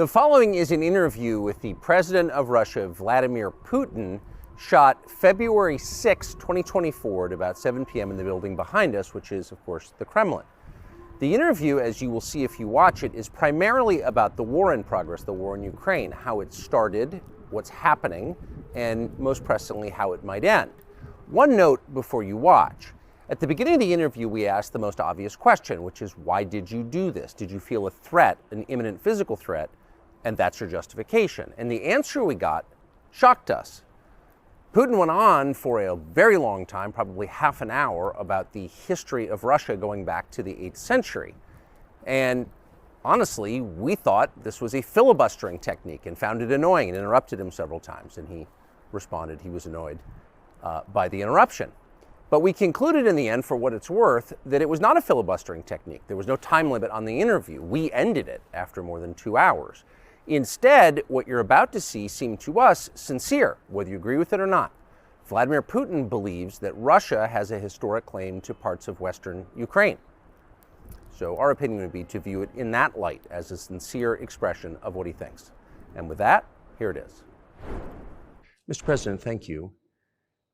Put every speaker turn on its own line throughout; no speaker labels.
The following is an interview with the President of Russia, Vladimir Putin, shot February 6, 2024 at about 7 p.m. in the building behind us, which is, of course, the Kremlin. The interview, as you will see if you watch it, is primarily about the war in progress, the war in Ukraine, how it started, what's happening, and most pressingly, how it might end. One note before you watch. At the beginning of the interview, we asked the most obvious question, which is, why did you do this? Did you feel a threat, an imminent physical threat? And that's your justification. And the answer we got shocked us. Putin went on for a very long time, probably half an hour, about the history of Russia going back to the 8th century. And honestly, we thought this was a filibustering technique and found it annoying and interrupted him several times. And he responded he was annoyed by the interruption. But we concluded in the end, for what it's worth, that it was not a filibustering technique. There was no time limit on the interview. We ended it after more than 2 hours. Instead, what you're about to see seemed to us sincere, whether you agree with it or not. Vladimir Putin believes that Russia has a historic claim to parts of Western Ukraine. So our opinion would be to view it in that light, as a sincere expression of what he thinks. And with that, here it is. Mr. President, thank you.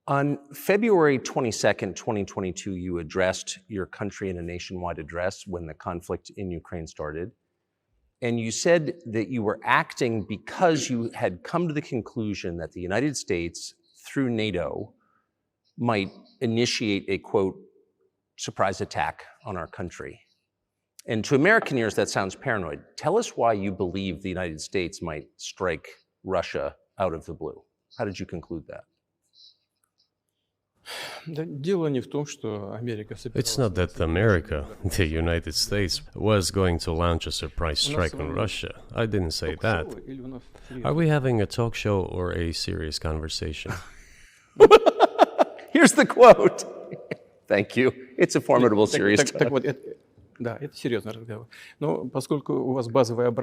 On February 22nd, 2022, you addressed your country in a nationwide address when the conflict in Ukraine started. And you said that you were acting because you had come to the conclusion that the United States, through NATO, might initiate a, quote, surprise attack on our country. And to American ears, that sounds paranoid. Tell us why you believe the United States might strike Russia out of the blue. How did you conclude that?
It's not that America, the United States, was going to launch a surprise strike on Russia. I didn't say that. Are we having a talk show or a serious conversation?
Here's the quote. Thank you. It's a formidable, serious talk.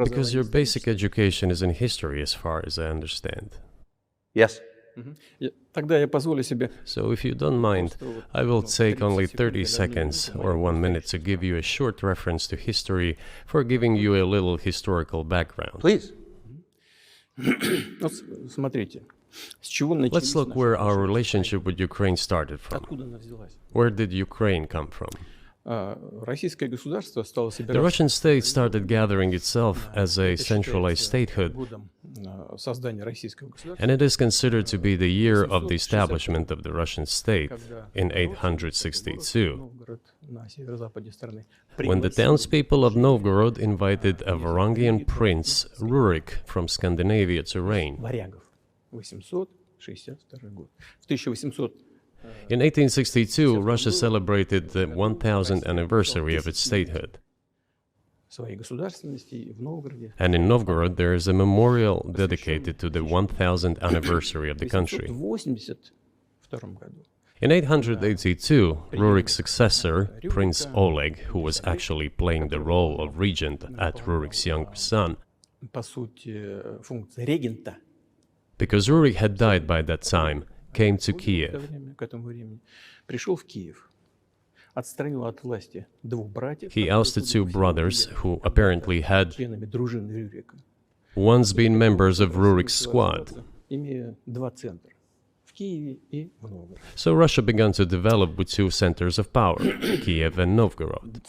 Because your basic education is in history, as far as I understand.
Yes.
So if you don't mind, I will take only 30 seconds or 1 minute to give you a short reference to history for giving you a little historical background.
Please.
Let's look where our relationship with Ukraine started from. Where did Ukraine come from? The Russian state started gathering itself as a centralized statehood, and it is considered to be the year of the establishment of the Russian state in 862, when the townspeople of Novgorod invited a Varangian prince, Rurik, from Scandinavia to reign. In 1862, Russia celebrated the 1000th anniversary of its statehood. And in Novgorod, there is a memorial dedicated to the 1000th anniversary of the country. In 882, Rurik's successor, Prince Oleg, who was actually playing the role of regent at Rurik's young son, because Rurik had died by that time, came to Kiev. He ousted two brothers who apparently had once been members of Rurik's squad. So Russia began to develop with two centers of power, Kiev and Novgorod.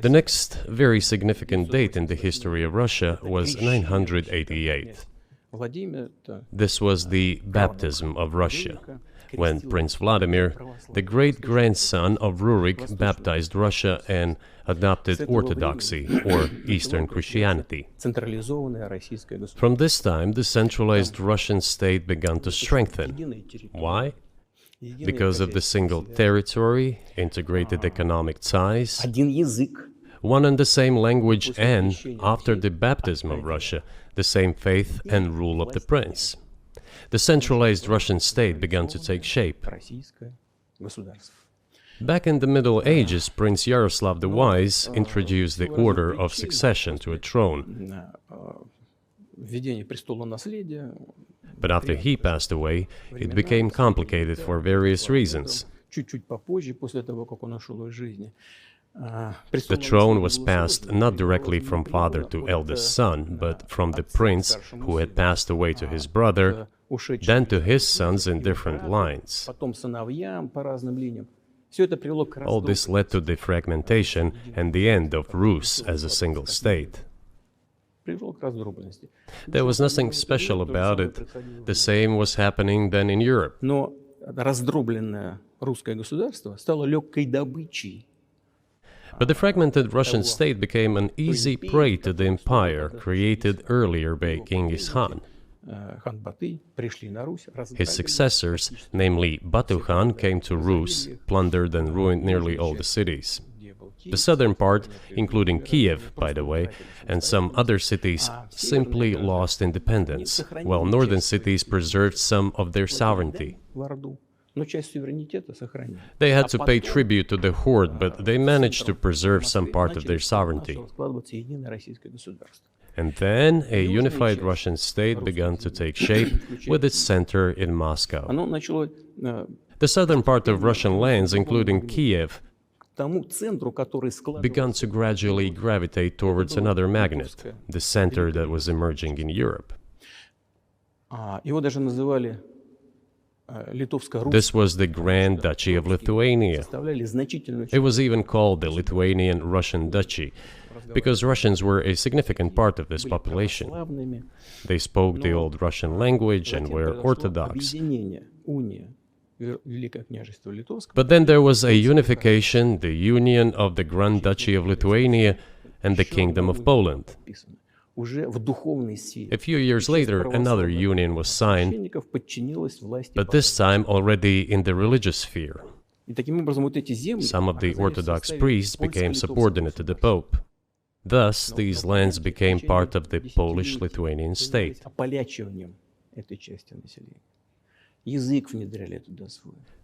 The next very significant date in the history of Russia was 988. This was the baptism of Russia, when Prince Vladimir, the great-grandson of Rurik, baptized Russia and adopted Orthodoxy, or Eastern Christianity. From this time, the centralized Russian state began to strengthen. Why? Because of the single territory, integrated economic ties, one and the same language, and, after the baptism of Russia, the same faith and rule of the prince. The centralized Russian state began to take shape. Back in the Middle Ages, Prince Yaroslav the Wise introduced the order of succession to a throne. But after he passed away, it became complicated for various reasons. The throne was passed not directly from father to eldest son, but from the prince who had passed away to his brother, then to his sons in different lines. All this led to the fragmentation and the end of Rus as a single state. There was nothing special about it. The same was happening then in Europe. But the fragmented Russian state became an easy prey to the empire created earlier by Genghis Khan. His successors, namely Batu Khan, came to Rus, plundered and ruined nearly all the cities. The southern part, including Kiev, by the way, and some other cities, simply lost independence, while northern cities preserved some of their sovereignty. They had to pay tribute to the horde, but they managed to preserve some part of their sovereignty. And then a unified Russian state began to take shape with its center in Moscow. The southern part of Russian lands, including Kiev, began to gradually gravitate towards another magnet, the center that was emerging in Europe. This was the Grand Duchy of Lithuania. It was even called the Lithuanian-Russian Duchy, because Russians were a significant part of this population. They spoke the old Russian language and were Orthodox. But then there was a unification, the union of the Grand Duchy of Lithuania and the Kingdom of Poland. A few years later, another union was signed, but this time already in the religious sphere. Some of the Orthodox priests became subordinate to the Pope. Thus, these lands became part of the Polish-Lithuanian state.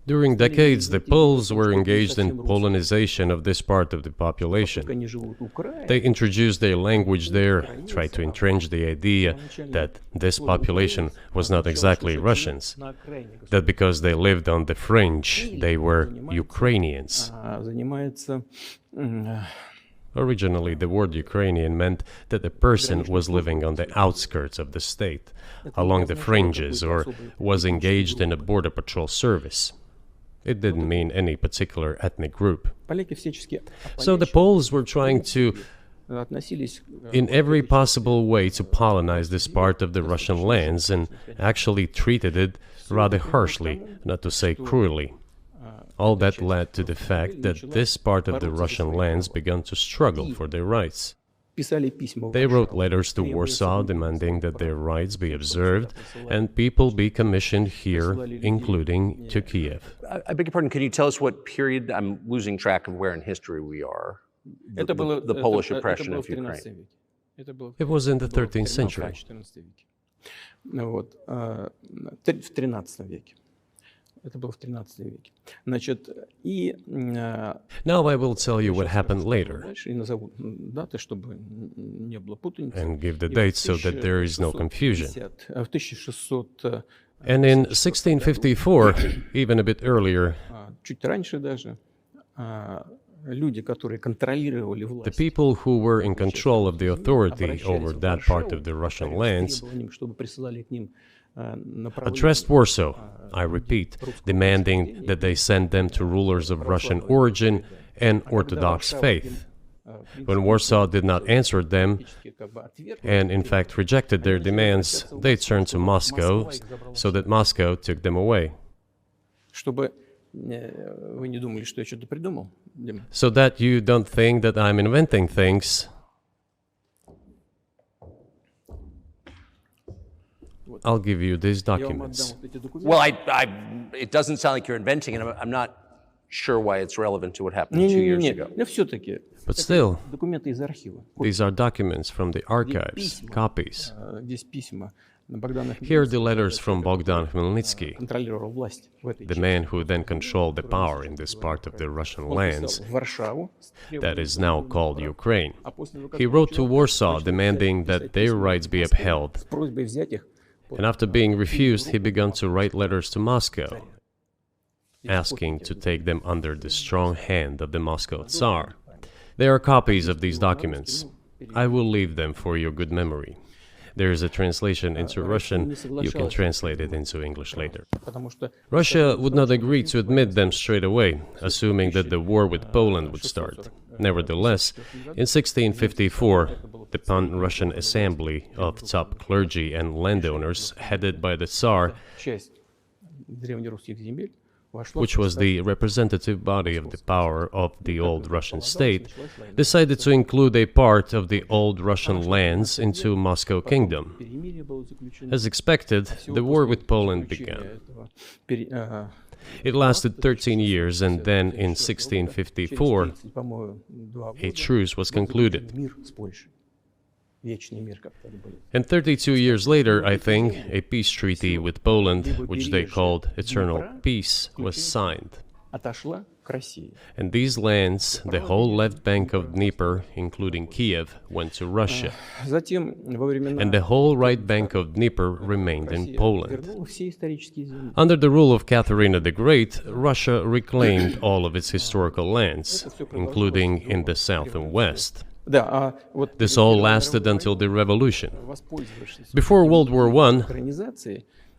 During decades, the Poles were engaged in Polonization of this part of the population. They introduced their language there, tried to entrench the idea that this population was not exactly Russians, that because they lived on the fringe, they were Ukrainians. Originally, the word Ukrainian meant that a person was living on the outskirts of the state, along the fringes, or was engaged in a border patrol service. It didn't mean any particular ethnic group. So the Poles were trying to, in every possible way, to colonize this part of the Russian lands, and actually treated it rather harshly, not to say cruelly. All that led to the fact that this part of the Russian lands began to struggle for their rights. They wrote letters to Warsaw demanding that their rights be observed and people be commissioned here, including to Kiev.
I beg your pardon, can you tell us what period? I'm losing track of where in history we are. The Polish oppression of Ukraine.
It was in the 13th century. Now I will tell you what happened later and give the dates so that there is no confusion. And in 1654, even a bit earlier, the people who were in control of the authority over that part of the Russian lands addressed Warsaw, I repeat, demanding that they send them to rulers of Russian origin and Orthodox faith. When Warsaw did not answer them, and in fact rejected their demands, they turned to Moscow, so that Moscow took them away. So that you don't think that I'm inventing things, I'll give you these documents.
Well, it doesn't sound like you're inventing it. I'm not sure why it's relevant to what happened 2 years ago.
But still, these are documents from the archives, copies. Here are the letters from Bogdan Khmelnytsky, the man who then controlled the power in this part of the Russian lands that is now called Ukraine. He wrote to Warsaw demanding that their rights be upheld. And after being refused, he began to write letters to Moscow, asking to take them under the strong hand of the Moscow Tsar. There are copies of these documents. I will leave them for your good memory. There is a translation into Russian. You can translate it into English later. Russia would not agree to admit them straight away, assuming that the war with Poland would start. Nevertheless, in 1654, the Pan-Russian Assembly of top clergy and landowners, headed by the Tsar, which was the representative body of the power of the old Russian state, decided to include a part of the old Russian lands into Moscow Kingdom. As expected, the war with Poland began. It lasted 13 years, and then in 1654, a truce was concluded. And 32 years later, I think, a peace treaty with Poland, which they called Eternal Peace, was signed. And these lands, the whole left bank of Dnieper, including Kiev, went to Russia. And the whole right bank of Dnieper remained in Poland. Under the rule of Catherine the Great, Russia reclaimed all of its historical lands, including in the south and west. This all lasted until the revolution. Before World War I,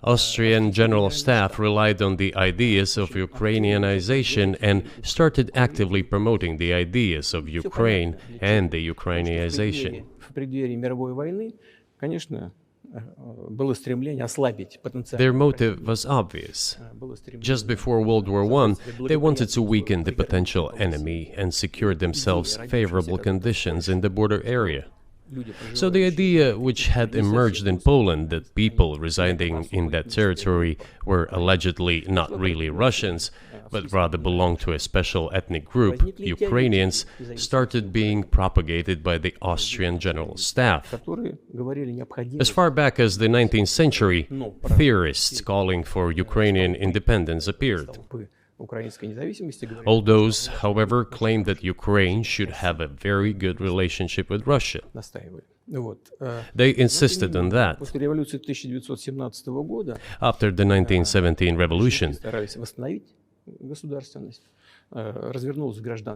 Austrian General Staff relied on the ideas of Ukrainianization and started actively promoting the ideas of Ukraine and the Ukrainianization. Their motive was obvious. Just before World War I, they wanted to weaken the potential enemy and secure themselves favorable conditions in the border area. So the idea which had emerged in Poland that people residing in that territory were allegedly not really Russians, but rather belonged to a special ethnic group, Ukrainians, started being propagated by the Austrian General Staff. As far back as the 19th century, theorists calling for Ukrainian independence appeared. All those, however, claimed that Ukraine should have a very good relationship with Russia. They insisted on that. After the 1917 revolution,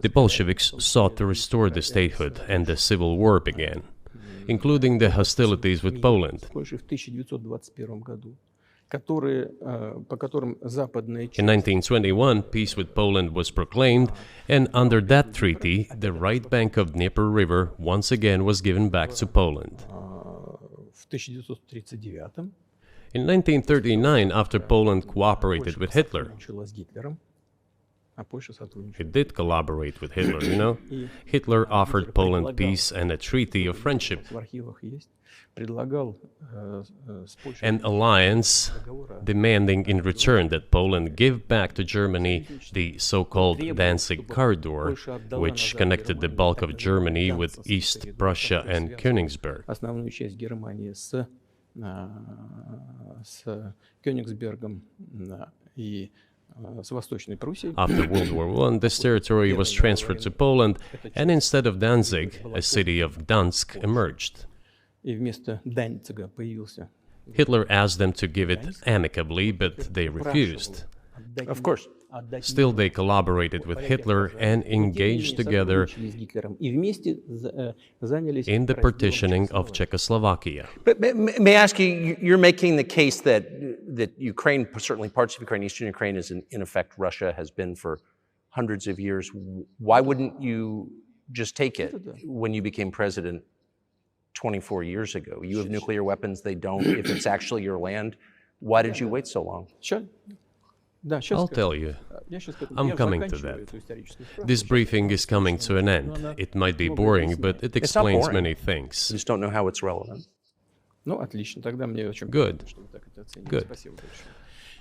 the Bolsheviks sought to restore the statehood, and the civil war began, including the hostilities with Poland. In 1921, peace with Poland was proclaimed, and under that treaty, the right bank of Dnieper River once again was given back to Poland. In 1939, after Poland cooperated with Hitler, it did collaborate with Hitler, you know? Hitler offered Poland peace and a treaty of friendship. An alliance demanding in return that Poland give back to Germany the so-called Danzig corridor, which connected the bulk of Germany with East Prussia and Königsberg. After World War I, this territory was transferred to Poland, and instead of Danzig, a city of Gdansk emerged. Hitler asked them to give it amicably, but they refused.
Of course.
Still, they collaborated with Hitler and engaged together in the partitioning of Czechoslovakia.
But may I ask you, you're making the case that Ukraine, certainly parts of Ukraine, Eastern Ukraine, is in effect Russia, has been for hundreds of years. Why wouldn't you just take it when you became president 24 years ago? You have nuclear weapons, they don't. If it's actually your land, why did you wait so long?
I'll tell you. I'm coming to that. This briefing is coming to an end. It might be boring, but it explains many things.
I just don't know how it's relevant.
Good. Good.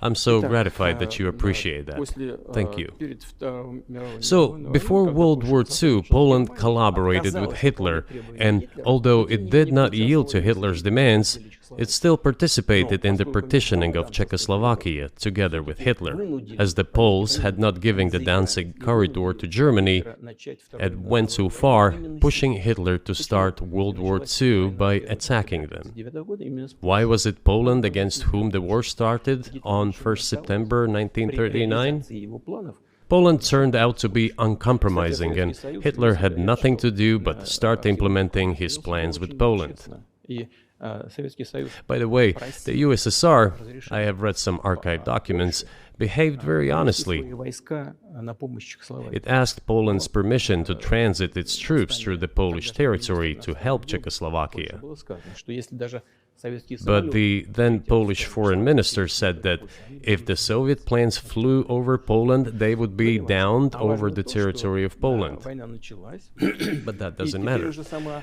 I'm so gratified that you appreciate that. Thank you. So, before World War II, Poland collaborated with Hitler, and although it did not yield to Hitler's demands, it still participated in the partitioning of Czechoslovakia together with Hitler, as the Poles had not given the Danzig corridor to Germany and went too far, pushing Hitler to start World War II by attacking them. Why was it Poland against whom the war started on 1st September 1939? Poland turned out to be uncompromising, and Hitler had nothing to do but start implementing his plans with Poland. By the way, the USSR, I have read some archive documents, behaved very honestly. It asked Poland's permission to transit its troops through the Polish territory to help Czechoslovakia. But the then Polish foreign minister said that if the Soviet planes flew over Poland, they would be downed over the territory of Poland. But that doesn't matter.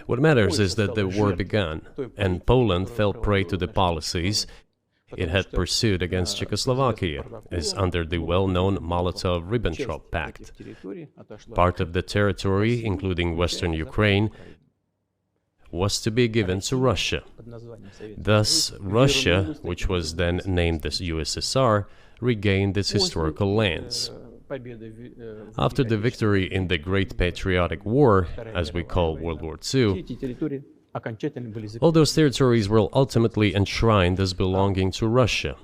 What matters is that the war began, and Poland fell prey to the policies it had pursued against Czechoslovakia, as under the well-known Molotov-Ribbentrop Pact. Part of the territory, including western Ukraine, was to be given to Russia. Thus, Russia, which was then named the USSR, regained its historical lands. After the victory in the Great Patriotic War, as we call World War II, all those territories were ultimately enshrined as belonging to Russia,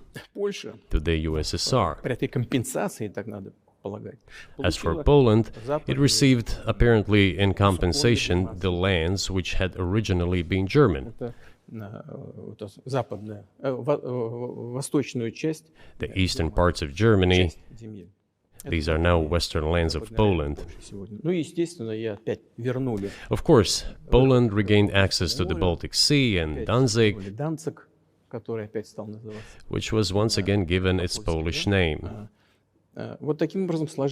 to the USSR. As for Poland, it received, apparently in compensation, the lands which had originally been German. The eastern parts of Germany, these are now western lands of Poland. Of course, Poland regained access to the Baltic Sea and Danzig, which was once again given its Polish name.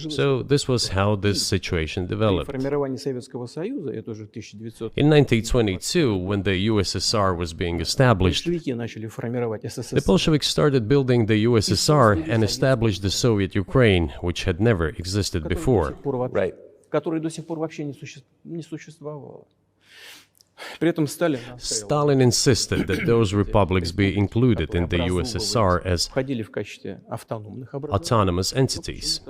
So this was how this situation developed. In 1922, when the USSR was being established, the Bolsheviks started building the USSR and established the Soviet Ukraine, which had never existed before.
Right.
Stalin insisted that those republics be included in the USSR as autonomous entities.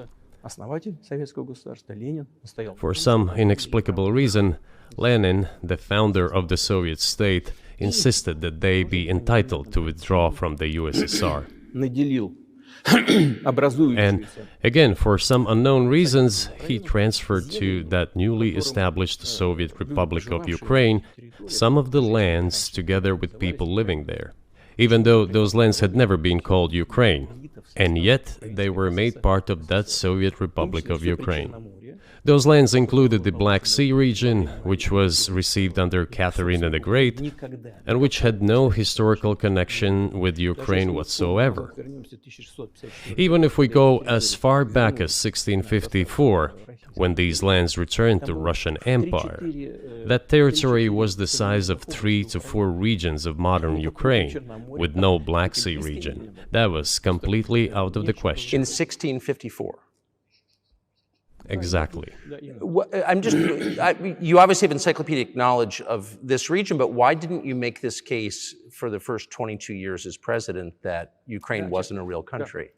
For some inexplicable reason, Lenin, the founder of the Soviet state, insisted that they be entitled to withdraw from the USSR. And again, for some unknown reasons, he transferred to that newly established Soviet Republic of Ukraine some of the lands together with people living there, even though those lands had never been called Ukraine, and yet they were made part of that Soviet Republic of Ukraine. Those lands included the Black Sea region, which was received under Catherine the Great, and which had no historical connection with Ukraine whatsoever. Even if we go as far back as 1654, when these lands returned to Russian Empire, that territory was the size of 3 to 4 regions of modern Ukraine, with no Black Sea region. That was completely out of the question.
In 1654.
Exactly.
You obviously have encyclopedic knowledge of this region, but why didn't you make this case for the first 22 years as president that Ukraine wasn't a real country?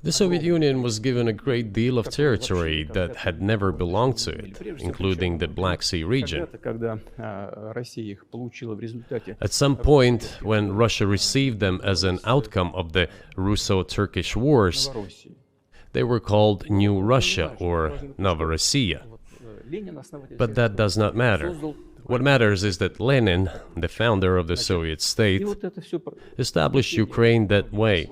The Soviet Union was given a great deal of territory that had never belonged to it, including the Black Sea region. At some point, when Russia received them as an outcome of the Russo-Turkish Wars, they were called New Russia or Novorossiya. But that does not matter. What matters is that Lenin, the founder of the Soviet state, established Ukraine that way.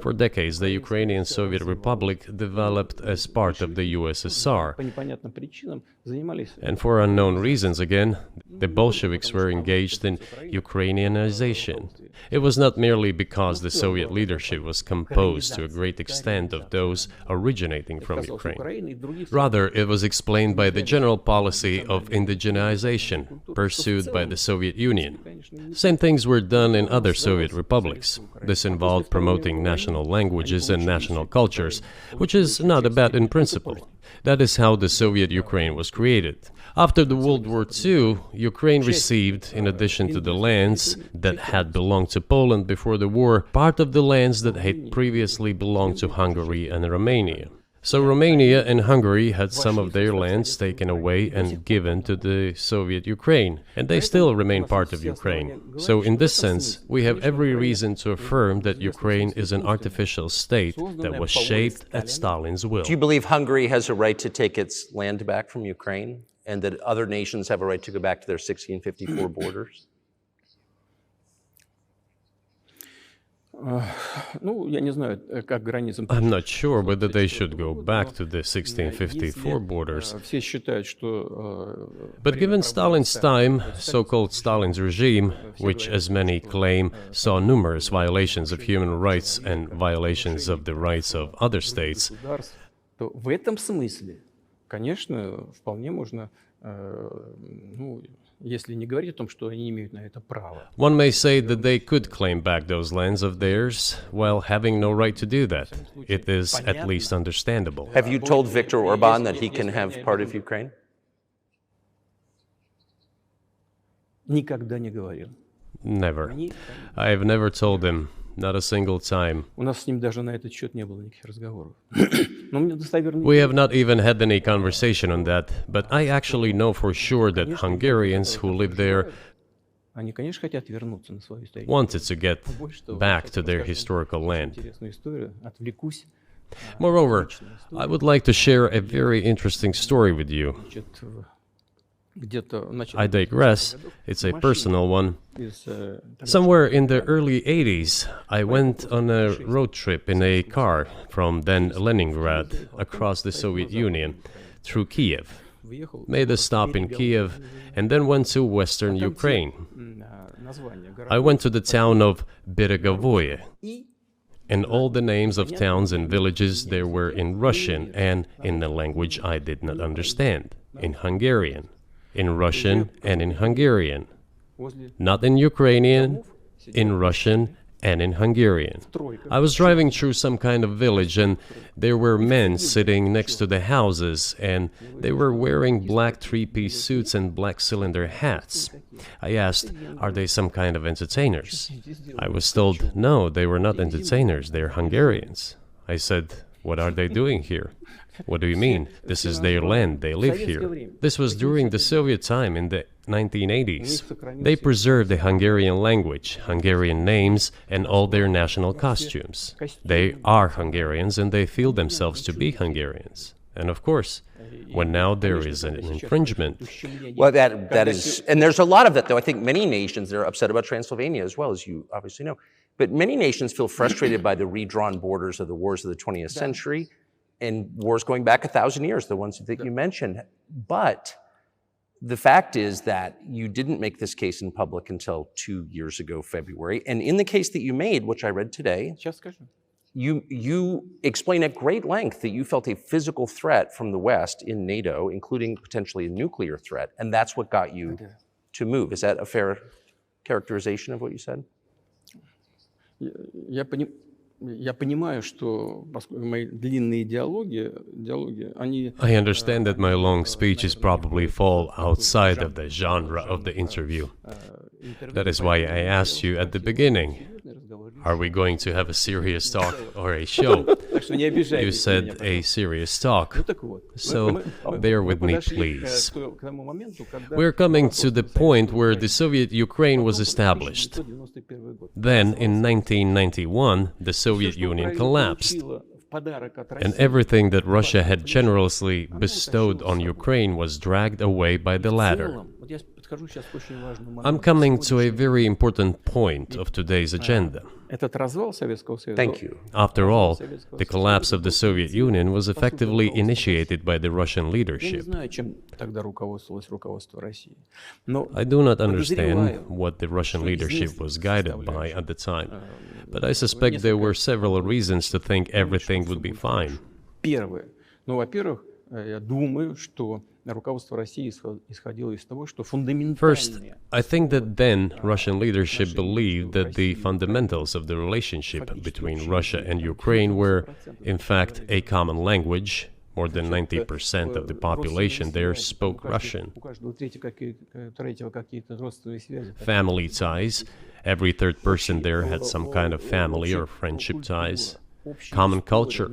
For decades, the Ukrainian Soviet Republic developed as part of the USSR. And for unknown reasons, again, the Bolsheviks were engaged in Ukrainianization. It was not merely because the Soviet leadership was composed to a great extent of those originating from Ukraine. Rather, it was explained by the general policy of indigenization pursued by the Soviet Union. Same things were done in other Soviet republics. This involved promoting national languages and national cultures, which is not bad in principle. That is how the Soviet Ukraine was created. After the World War II, Ukraine received, in addition to the lands that had belonged to Poland before the war, part of the lands that had previously belonged to Hungary and Romania. So Romania and Hungary had some of their lands taken away and given to the Soviet Ukraine, and they still remain part of Ukraine. So in this sense, we have every reason to affirm that Ukraine is an artificial state that was shaped at Stalin's will.
Do you believe Hungary has a right to take its land back from Ukraine, and that other nations have a right to go back to their 1654 borders?
I'm not sure whether they should go back to the 1654 borders. But given Stalin's time, so-called Stalin's regime, which as many claim saw numerous violations of human rights and violations of the rights of other states, one may say that they could claim back those lands of theirs while having no right to do that. It is at least understandable.
Have you told Viktor Orban that he can have part of Ukraine?
Never. I have never told him, not a single time. We have not even had any conversation on that, but I actually know for sure that Hungarians who live there wanted to get back to their historical land. Moreover, I would like to share a very interesting story with you. I digress, it's a personal one. Somewhere in the early 80s, I went on a road trip in a car from then Leningrad across the Soviet Union through Kiev. Made a stop in Kiev and then went to western Ukraine. I went to the town of Beregovoye, and all the names of towns and villages there were in Russian and in a language I did not understand, in Hungarian. In Russian and in Hungarian. Not in Ukrainian, in Russian and in Hungarian. I was driving through some kind of village and there were men sitting next to the houses and they were wearing black three-piece suits and black cylinder hats. I asked, are they some kind of entertainers? I was told, no, they were not entertainers, they're Hungarians. I said, what are they doing here? What do you mean? This is their land, they live here. This was during the Soviet time in the 1980s. They preserved the Hungarian language, Hungarian names, and all their national costumes. They are Hungarians and they feel themselves to be Hungarians. And of course, when now there is an infringement.
Well, that is, and there's a lot of that, though. I think many nations are upset about Transylvania as well, as you obviously know. But many nations feel frustrated by the redrawn borders of the wars of the 20th century. And wars going back 1,000 years, the ones that you mentioned. But the fact is that you didn't make this case in public until 2 years ago, February. And in the case that you made, which I read today, you explain at great length that you felt a physical threat from the West in NATO, including potentially a nuclear threat. And that's what got you to move. Is that a fair characterization of what you said?
I understand that my long speeches probably fall outside of the genre of the interview. That is why I asked you at the beginning, are we going to have a serious talk or a show? You said a serious talk, so bear with me, please. We're coming to the point where the Soviet Ukraine was established. Then, in 1991, the Soviet Union collapsed, and everything that Russia had generously bestowed on Ukraine was dragged away by the latter. I'm coming to a very important point of today's agenda.
Thank you.
After all, the collapse of the Soviet Union was effectively initiated by the Russian leadership. I do not understand what the Russian leadership was guided by at the time, but I suspect there were several reasons to think everything would be fine. First, I think that then Russian leadership believed that the fundamentals of the relationship between Russia and Ukraine were, in fact, a common language. More than 90% of the population there spoke Russian. Family ties. Every third person there had some kind of family or friendship ties. Common culture,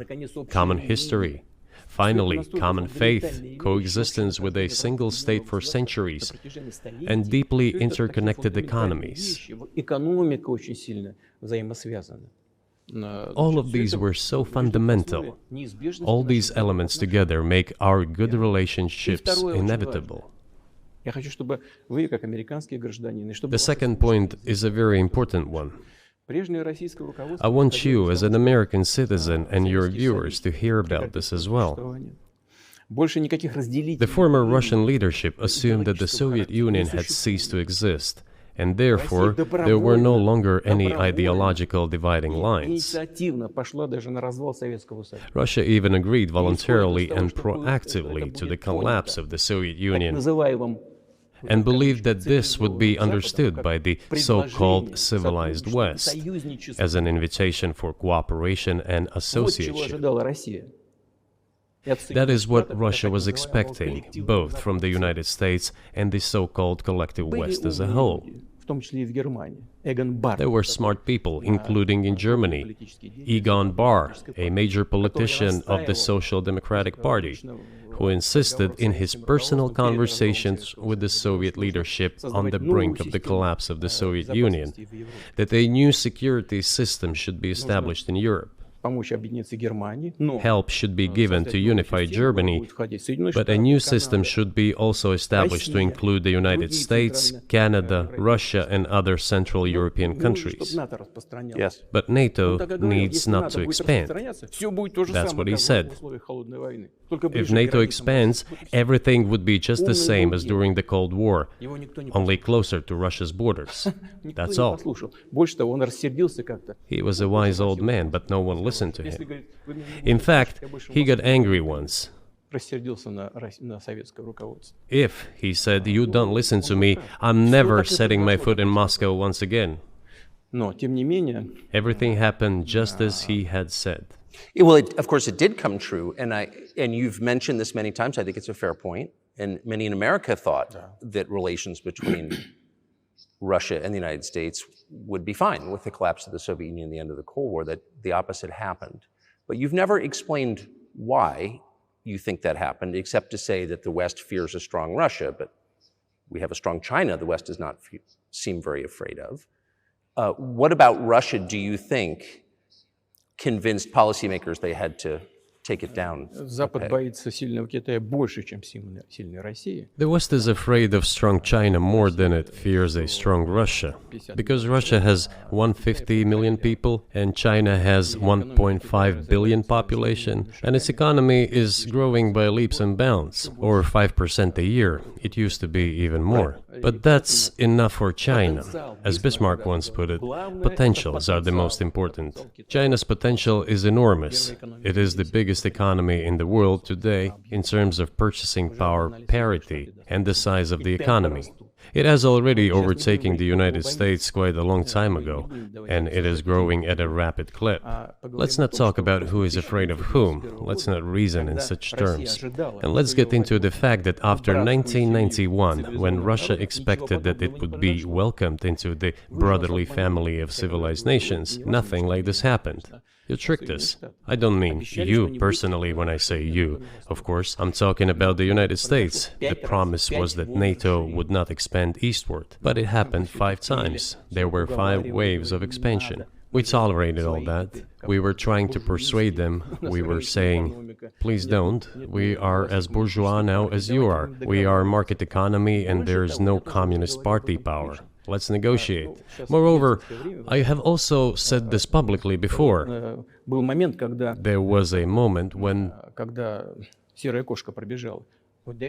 common history, Finally, common faith, coexistence with a single state for centuries, and deeply interconnected economies. All of these were so fundamental. All these elements together make our good relationships inevitable. The second point is a very important one. I want you, as an American citizen, and your viewers to hear about this as well. The former Russian leadership assumed that the Soviet Union had ceased to exist, and therefore there were no longer any ideological dividing lines. Russia even agreed voluntarily and proactively to the collapse of the Soviet Union, and believed that this would be understood by the so-called civilized West as an invitation for cooperation and association. That is what Russia was expecting, both from the United States and the so-called collective West as a whole. There were smart people, including in Germany, Egon Bahr, a major politician of the Social Democratic Party, who insisted in his personal conversations with the Soviet leadership on the brink of the collapse of the Soviet Union that a new security system should be established in Europe. Help should be given to unify Germany, but a new system should be also established to include the United States, Canada, Russia, and other Central European countries.
Yes.
But NATO needs not to expand. That's what he said. If NATO expands, everything would be just the same as during the Cold War, only closer to Russia's borders. That's all. He was a wise old man, but no one listened to him. In fact, he got angry once. If, he said, you don't listen to me, I'm never setting my foot in Moscow once again. Everything happened just as he had said.
Well, of course, it did come true, and you've mentioned this many times. I think it's a fair point, and many in America thought that relations between Russia and the United States would be fine with the collapse of the Soviet Union and the end of the Cold War, that the opposite happened. But you've never explained why you think that happened, except to say that the West fears a strong Russia, but we have a strong China the West does not seem very afraid of. What about Russia, do you think, convinced policymakers they had to take it down?
The West is afraid of strong China more than it fears a strong Russia, because Russia has 150 million people and China has 1.5 billion population, and its economy is growing by leaps and bounds, or 5% a year. It used to be even more. But that's enough for China. As Bismarck once put it, potentials are the most important. China's potential is enormous. It is the biggest economy in the world today in terms of purchasing power parity and the size of the economy. It has already overtaken the United States quite a long time ago, and it is growing at a rapid clip. Let's not talk about who is afraid of whom. Let's not reason in such terms. And let's get into the fact that after 1991, when Russia expected that it would be welcomed into the brotherly family of civilized nations, nothing like this happened. You tricked us. I don't mean you personally when I say you. Of course, I'm talking about the United States. The promise was that NATO would not expand eastward, but it happened 5 times. There were 5 waves of expansion. We tolerated all that. We were trying to persuade them. We were saying, please don't. We are as bourgeois now as you are. We are market economy and there is no communist party power. Let's negotiate. Moreover, I have also said this publicly before. There was a moment when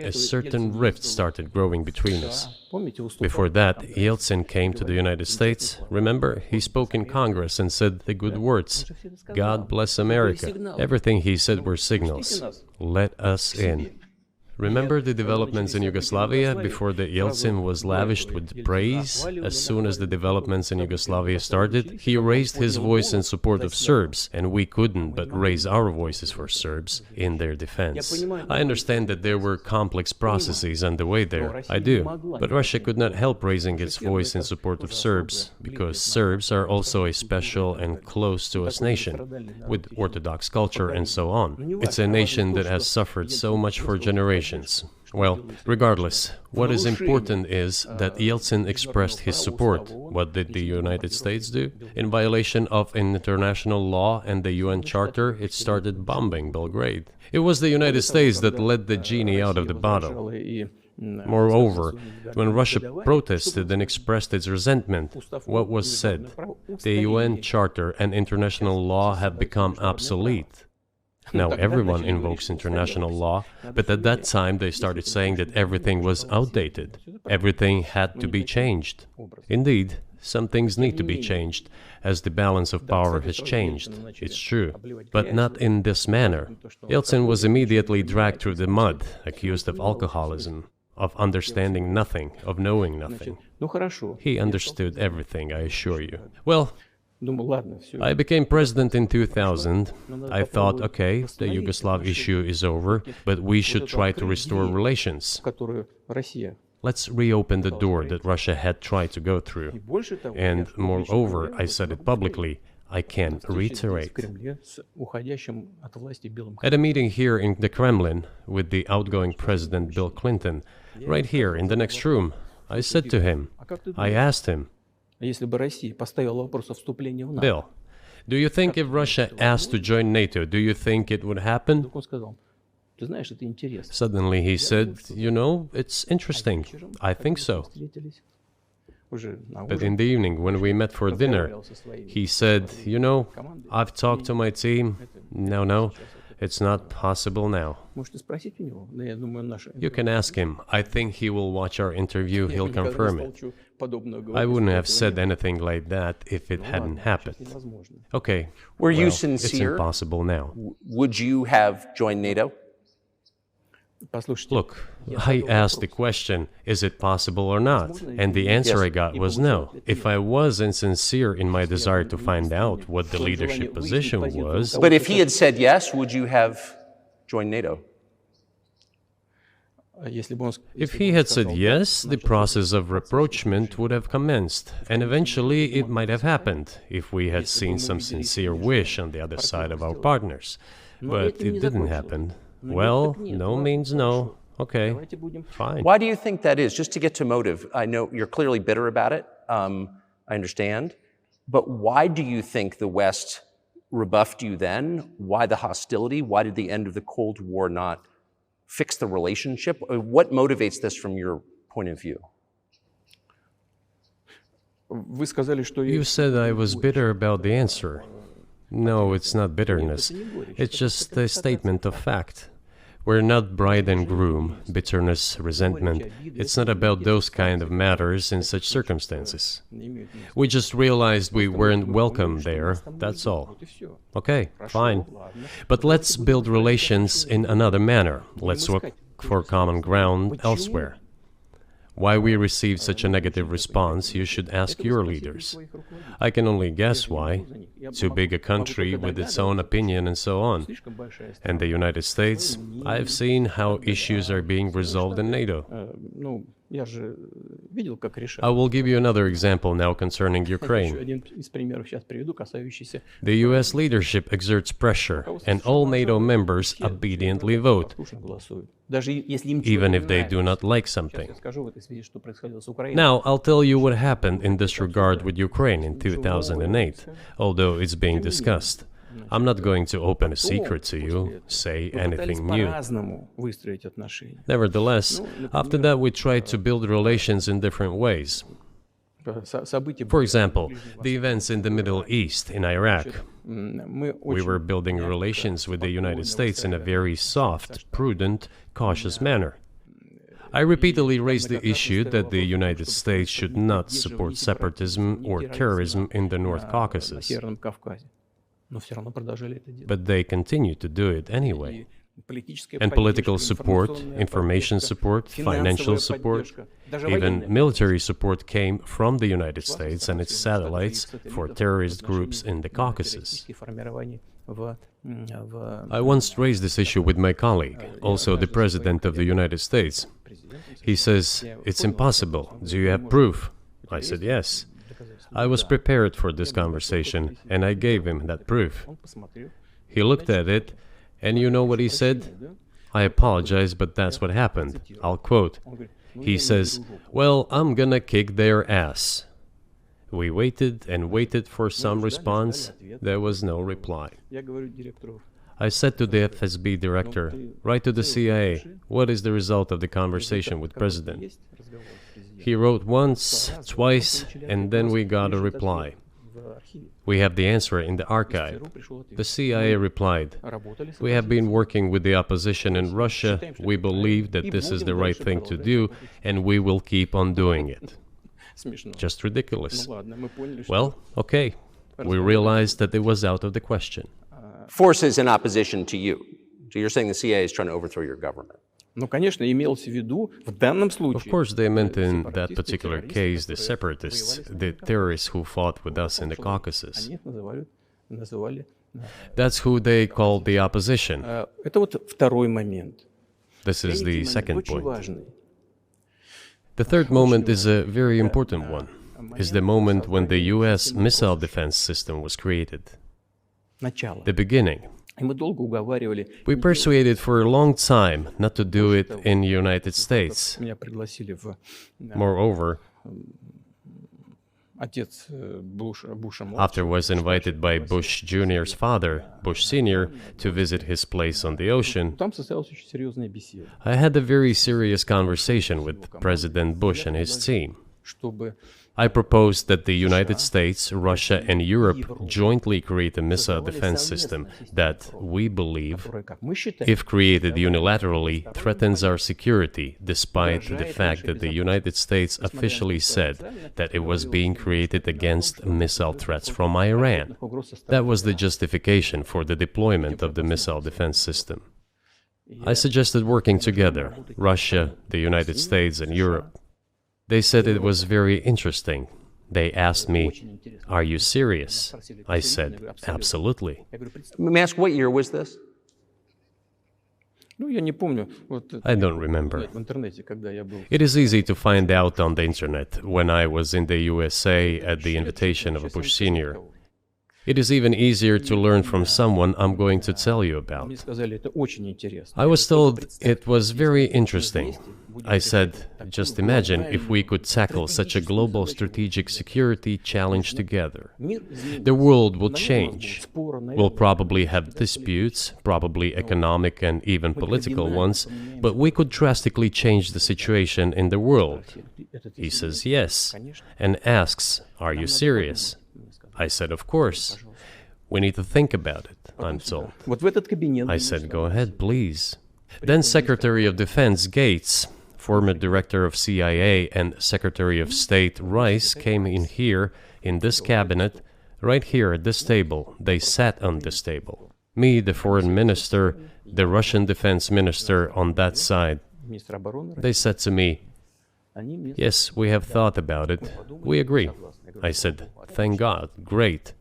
a certain rift started growing between us. Before that, Yeltsin came to the United States. Remember, he spoke in Congress and said the good words, God bless America. Everything he said were signals. Let us in. Remember the developments in Yugoslavia before the Yeltsin was lavished with praise? As soon as the developments in Yugoslavia started, he raised his voice in support of Serbs, and we couldn't but raise our voices for Serbs in their defense. I understand that there were complex processes underway there, I do, but Russia could not help raising its voice in support of Serbs, because Serbs are also a special and close to us nation, with Orthodox culture and so on. It's a nation that has suffered so much for generations. Well, regardless, what is important is that Yeltsin expressed his support. What did the United States do? In violation of international law and the UN Charter, it started bombing Belgrade. It was the United States that let the genie out of the bottle. Moreover, when Russia protested and expressed its resentment, what was said? The UN Charter and international law have become obsolete. Now everyone invokes international law, but at that time they started saying that everything was outdated. Everything had to be changed. Indeed, some things need to be changed, as the balance of power has changed. It's true, but not in this manner. Yeltsin was immediately dragged through the mud, accused of alcoholism, of understanding nothing, of knowing nothing. He understood everything, I assure you. Well, I became president in 2000. I thought, okay, the Yugoslav issue is over, but we should try to restore relations. Let's reopen the door that Russia had tried to go through. And moreover, I said it publicly, I can reiterate. At a meeting here in the Kremlin with the outgoing President Bill Clinton, right here in the next room, I said to him, I asked him, Bill, do you think if Russia asked to join NATO, do you think it would happen? Suddenly he said, you know, it's interesting. I think so. But in the evening, when we met for dinner, he said, you know, I've talked to my team. No, it's not possible now. You can ask him. I think he will watch our interview. He'll confirm it. I wouldn't have said anything like that if it hadn't happened. Okay.
Were you sincere?
It's impossible now.
Would you have joined NATO?
Look, I asked the question, is it possible or not? And the answer I got was no. If I was insincere in my desire to find out what the leadership position was...
But if he had said yes, would you have joined NATO?
If he had said yes, the process of rapprochement would have commenced, and eventually it might have happened, if we had seen some sincere wish on the other side of our partners. But it didn't happen. Well, no means no. Okay, fine.
Why do you think that is? Just to get to motive, I know you're clearly bitter about it, I understand, but why do you think the West rebuffed you then? Why the hostility? Why did the end of the Cold War not fix the relationship? What motivates this from your point of view?
You said I was bitter about the answer. No, it's not bitterness. It's just a statement of fact. We're not bride and groom, bitterness, resentment. It's not about those kind of matters in such circumstances. We just realized we weren't welcome there, that's all. Okay, fine. But let's build relations in another manner. Let's look for common ground elsewhere. Why we received such a negative response, you should ask your leaders. I can only guess why. Too big a country with its own opinion and so on. And the United States, I've seen how issues are being resolved in NATO. I will give you another example now concerning Ukraine. The US leadership exerts pressure, and all NATO members obediently vote, even if they do not like something. Now, I'll tell you what happened in this regard with Ukraine in 2008, although it's being discussed. I'm not going to open a secret to you, say anything new. Nevertheless, after that we tried to build relations in different ways. For example, the events in the Middle East, in Iraq. We were building relations with the United States in a very soft, prudent, cautious manner. I repeatedly raised the issue that the United States should not support separatism or terrorism in the North Caucasus. But they continue to do it anyway. and political support, information support, financial support, even military support came from the United States and its satellites for terrorist groups in the Caucasus. I once raised this issue with my colleague, also the President of the United States. He says, "It's impossible. Do you have proof?" I said, "Yes." I was prepared for this conversation, and I gave him that proof. He looked at it, and you know what he said? "I apologize, but that's what happened." I'll quote. He says, "Well, I'm gonna kick their ass." We waited and waited for some response. There was no reply. I said to the FSB director, "Write to the CIA, what is the result of the conversation with President?" He wrote once, twice, and then we got a reply. We have the answer in the archive. The CIA replied, "We have been working with the opposition in Russia. We believe that this is the right thing to do, and we will keep on doing it." Just ridiculous. Well, okay. We realized that it was out of the question.
Forces in opposition to you. So you're saying the CIA is trying to overthrow your government?
Of course, they meant in that particular case the separatists, the terrorists who fought with us in the Caucasus. That's who they called the opposition. This is the second point. The third moment is a very important one, is the moment when the US missile defense system was created. The beginning. We persuaded for a long time not to do it in the United States. Moreover, after was invited by Bush Jr.'s father, Bush Sr., to visit his place on the ocean, I had a very serious conversation with President Bush and his team. I proposed that the United States, Russia, and Europe jointly create a missile defense system that, we believe, if created unilaterally, threatens our security, despite the fact that the United States officially said that it was being created against missile threats from Iran. That was the justification for the deployment of the missile defense system. I suggested working together, Russia, the United States, and Europe. They said it was very interesting. They asked me, "Are you serious?" I said, "Absolutely."
Let me ask, what year was this?
I don't remember. It is easy to find out on the internet when I was in the USA at the invitation of Bush Sr. It is even easier to learn from someone I'm going to tell you about. I was told it was very interesting. I said, just imagine if we could tackle such a global strategic security challenge together. The world will change. We'll probably have disputes, probably economic and even political ones, but we could drastically change the situation in the world. He says yes, and asks, "Are you serious?" I said, "Of course. We need to think about it," I'm told. I said, "Go ahead, please." Then Secretary of Defense Gates, former director of CIA, and Secretary of State Rice came in here, in this cabinet, right here at this table. They sat on this table. Me, the foreign minister, the Russian defense minister on that side. They said to me, "Yes, we have thought about it. We agree." I said, "Thank God, great,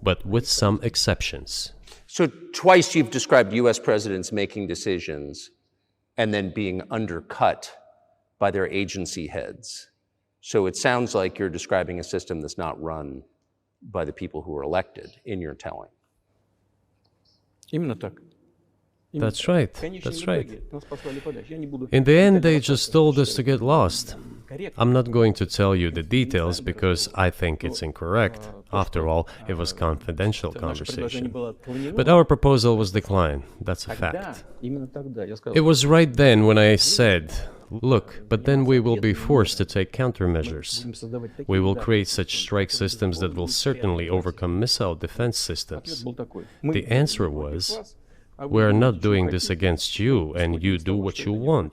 but with some exceptions."
So twice you've described US presidents making decisions and then being undercut by their agency heads. So it sounds like you're describing a system that's not run by the people who are elected, in your telling.
That's right, that's right. In the end, they just told us to get lost. I'm not going to tell you the details because I think it's incorrect. After all, it was confidential conversation. But our proposal was declined. That's a fact. It was right then when I said, "Look, but then we will be forced to take countermeasures. We will create such strike systems that will certainly overcome missile defense systems." The answer was, "We are not doing this against you, and you do what you want,"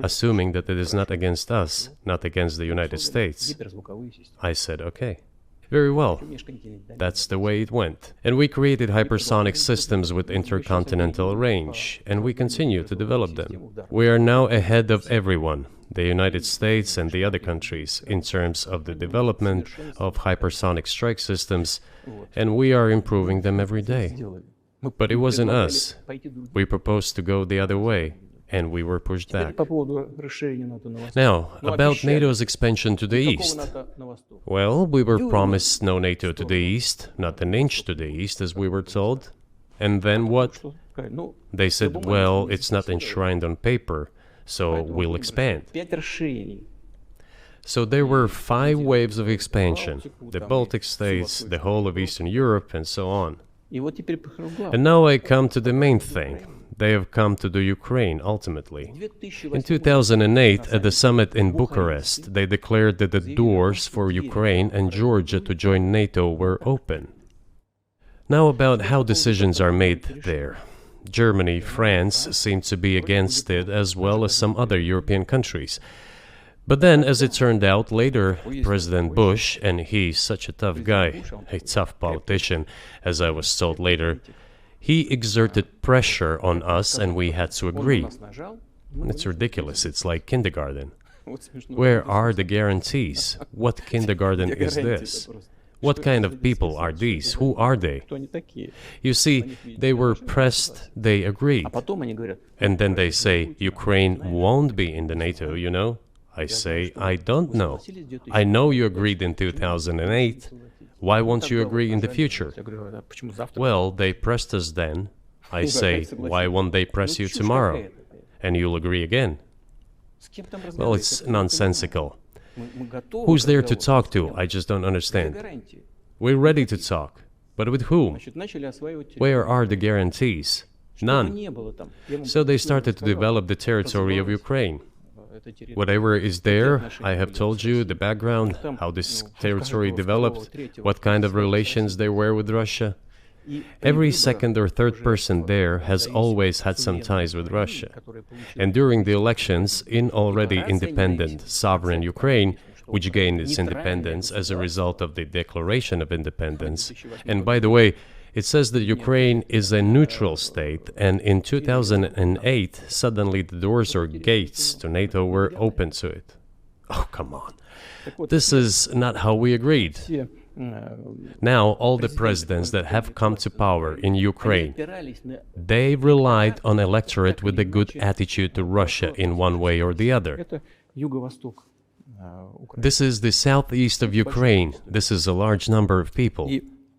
assuming that it is not against us, not against the United States. I said, "Okay." Very well. That's the way it went. And we created hypersonic systems with intercontinental range, and we continue to develop them. We are now ahead of everyone, the United States and the other countries, in terms of the development of hypersonic strike systems, and we are improving them every day. But it wasn't us. We proposed to go the other way, and we were pushed back. Now, about NATO's expansion to the east. Well, we were promised no NATO to the east, not an inch to the east, as we were told. And then what? They said, well, it's not enshrined on paper, so we'll expand. So there were 5 waves of expansion, the Baltic states, the whole of Eastern Europe, and so on. And now I come to the main thing. They have come to the Ukraine, ultimately. In 2008, at the summit in Bucharest, they declared that the doors for Ukraine and Georgia to join NATO were open. Now about how decisions are made there. Germany, France seem to be against it, as well as some other European countries. But then, as it turned out later, President Bush, and he's such a tough guy, a tough politician, as I was told later, he exerted pressure on us and we had to agree. It's ridiculous, it's like kindergarten. Where are the guarantees? What kindergarten is this? What kind of people are these? Who are they? You see, they were pressed, they agreed. And then they say, Ukraine won't be in the NATO, you know? I say, I don't know. I know you agreed in 2008. Why won't you agree in the future? Well, they pressed us then. I say, why won't they press you tomorrow? And you'll agree again. Well, it's nonsensical. Who's there to talk to? I just don't understand. We're ready to talk. But with whom? Where are the guarantees? None. So they started to develop the territory of Ukraine. Whatever is there, I have told you the background, how this territory developed, what kind of relations there were with Russia. Every second or third person there has always had some ties with Russia. And during the elections in already independent, sovereign Ukraine, which gained its independence as a result of the Declaration of Independence, and by the way, it says that Ukraine is a neutral state, and in 2008, suddenly the doors or gates to NATO were open to it. Oh, come on. This is not how we agreed. Now, all the presidents that have come to power in Ukraine, they relied on electorate with a good attitude to Russia in one way or the other. This is the southeast of Ukraine. This is a large number of people.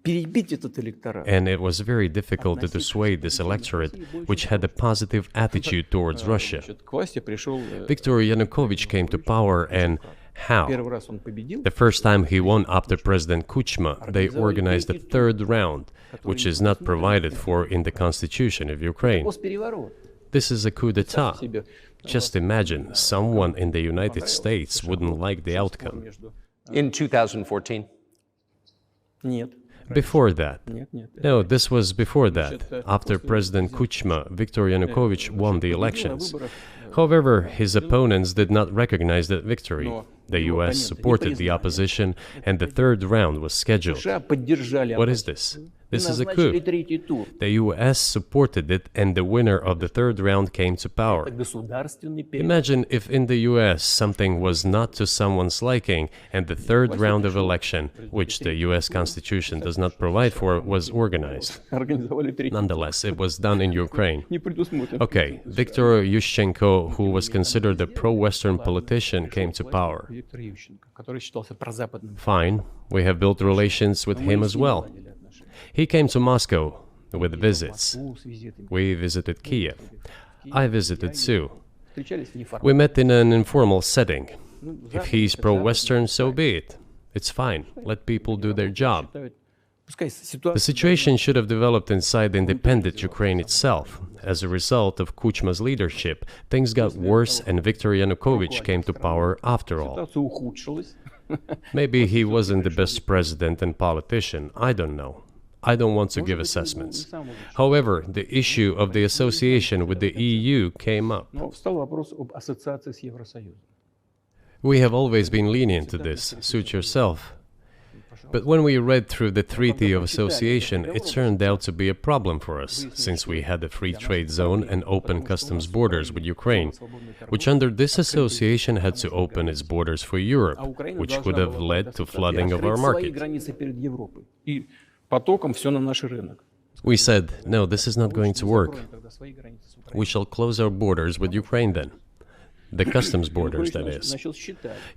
And it was very difficult to dissuade this electorate, which had a positive attitude towards Russia. Viktor Yanukovych came to power, and how? The first time he won after President Kuchma, they organized a 3rd round, which is not provided for in the constitution of Ukraine. This is a coup d'etat. Just imagine, someone in the United States wouldn't like the outcome.
In 2014?
Before that. No, this was before that. After President Kuchma, Viktor Yanukovych won the elections. However, his opponents did not recognize that victory. The US supported the opposition, and the 3rd round was scheduled. What is this? This is a coup. The US supported it, and the winner of the 3rd round came to power. Imagine if in the US something was not to someone's liking, and the 3rd round of election, which the US Constitution does not provide for, was organized. Nonetheless, it was done in Ukraine. Okay, Viktor Yushchenko, who was considered a pro-Western politician, came to power. Fine, we have built relations with him as well. He came to Moscow with visits. We visited Kiev. I visited too. We met in an informal setting. If he's pro-Western, so be it. It's fine. Let people do their job. The situation should have developed inside the independent Ukraine itself. As a result of Kuchma's leadership, things got worse and Viktor Yanukovych came to power after all. Maybe he wasn't the best president and politician, I don't know. I don't want to give assessments. However, the issue of the association with the EU came up. We have always been lenient to this. Suit yourself. But when we read through the Treaty of Association, it turned out to be a problem for us, since we had a free trade zone and open customs borders with Ukraine, which under this association had to open its borders for Europe, which would have led to flooding of our market. We said, no, this is not going to work. We shall close our borders with Ukraine then. The customs borders, that is.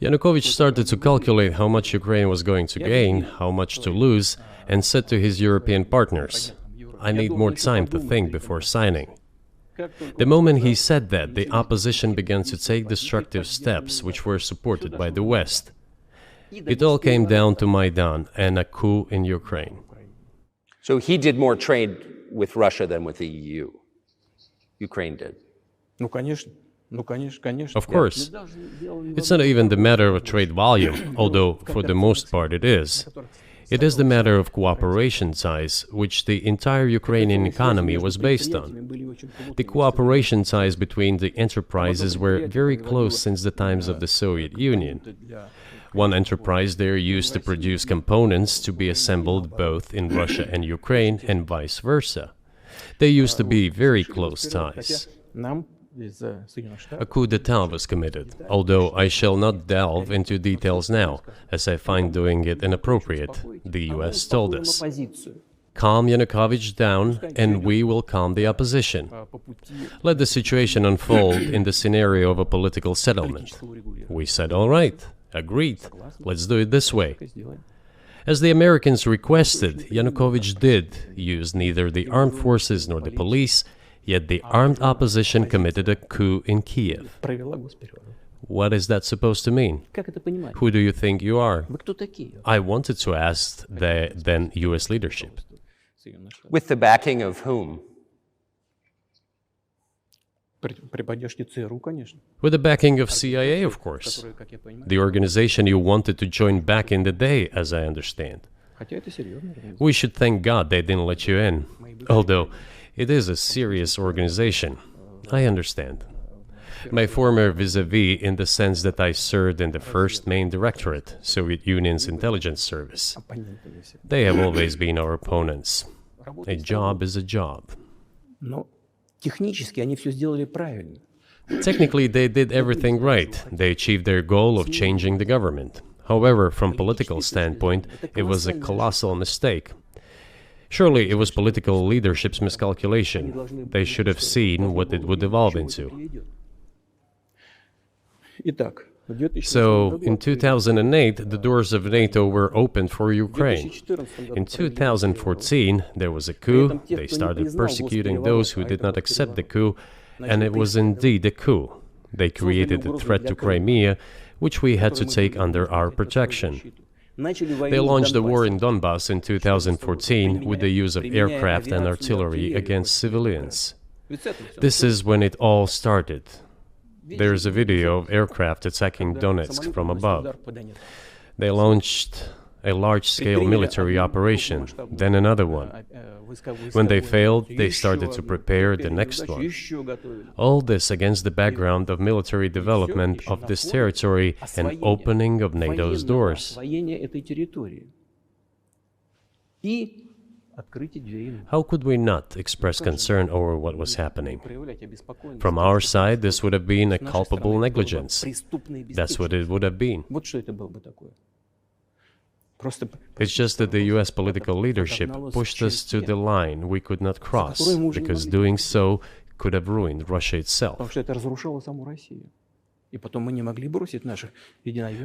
Yanukovych started to calculate how much Ukraine was going to gain, how much to lose, and said to his European partners, I need more time to think before signing. The moment he said that, the opposition began to take destructive steps which were supported by the West. It all came down to Maidan and a coup in Ukraine.
So he did more trade with Russia than with the EU. Ukraine did.
Of course. It's not even the matter of trade volume, although for the most part it is. It is the matter of cooperation ties, which the entire Ukrainian economy was based on. The cooperation ties between the enterprises were very close since the times of the Soviet Union. One enterprise there used to produce components to be assembled both in Russia and Ukraine and vice versa. They used to be very close ties. A coup d'etat was committed, although I shall not delve into details now, as I find doing it inappropriate, the US told us. Calm Yanukovych down, and we will calm the opposition. Let the situation unfold in the scenario of a political settlement. We said, all right, agreed, let's do it this way. As the Americans requested, Yanukovych did use neither the armed forces nor the police, yet the armed opposition committed a coup in Kiev. What is that supposed to mean? Who do you think you are? I wanted to ask the then US leadership.
With the backing of whom?
With the backing of CIA, of course. The organization you wanted to join back in the day, as I understand. We should thank God they didn't let you in. Although, it is a serious organization. I understand. My former vis-a-vis in the sense that I served in the first main directorate, Soviet Union's intelligence service. They have always been our opponents. A job is a job. Technically, they did everything right. They achieved their goal of changing the government. However, from political standpoint, it was a colossal mistake. Surely it was political leadership's miscalculation. They should have seen what it would evolve into. So, in 2008, the doors of NATO were opened for Ukraine. In 2014, there was a coup. They started persecuting those who did not accept the coup, and it was indeed a coup. They created a threat to Crimea, which we had to take under our protection. They launched a war in Donbass in 2014 with the use of aircraft and artillery against civilians. This is when it all started. There is a video of aircraft attacking Donetsk from above. They launched a large-scale military operation, then another one. When they failed, they started to prepare the next one. All this against the background of military development of this territory and opening of NATO's doors. How could we not express concern over what was happening? From our side, this would have been a culpable negligence. That's what it would have been. It's just that the US political leadership pushed us to the line we could not cross, because doing so could have ruined Russia itself.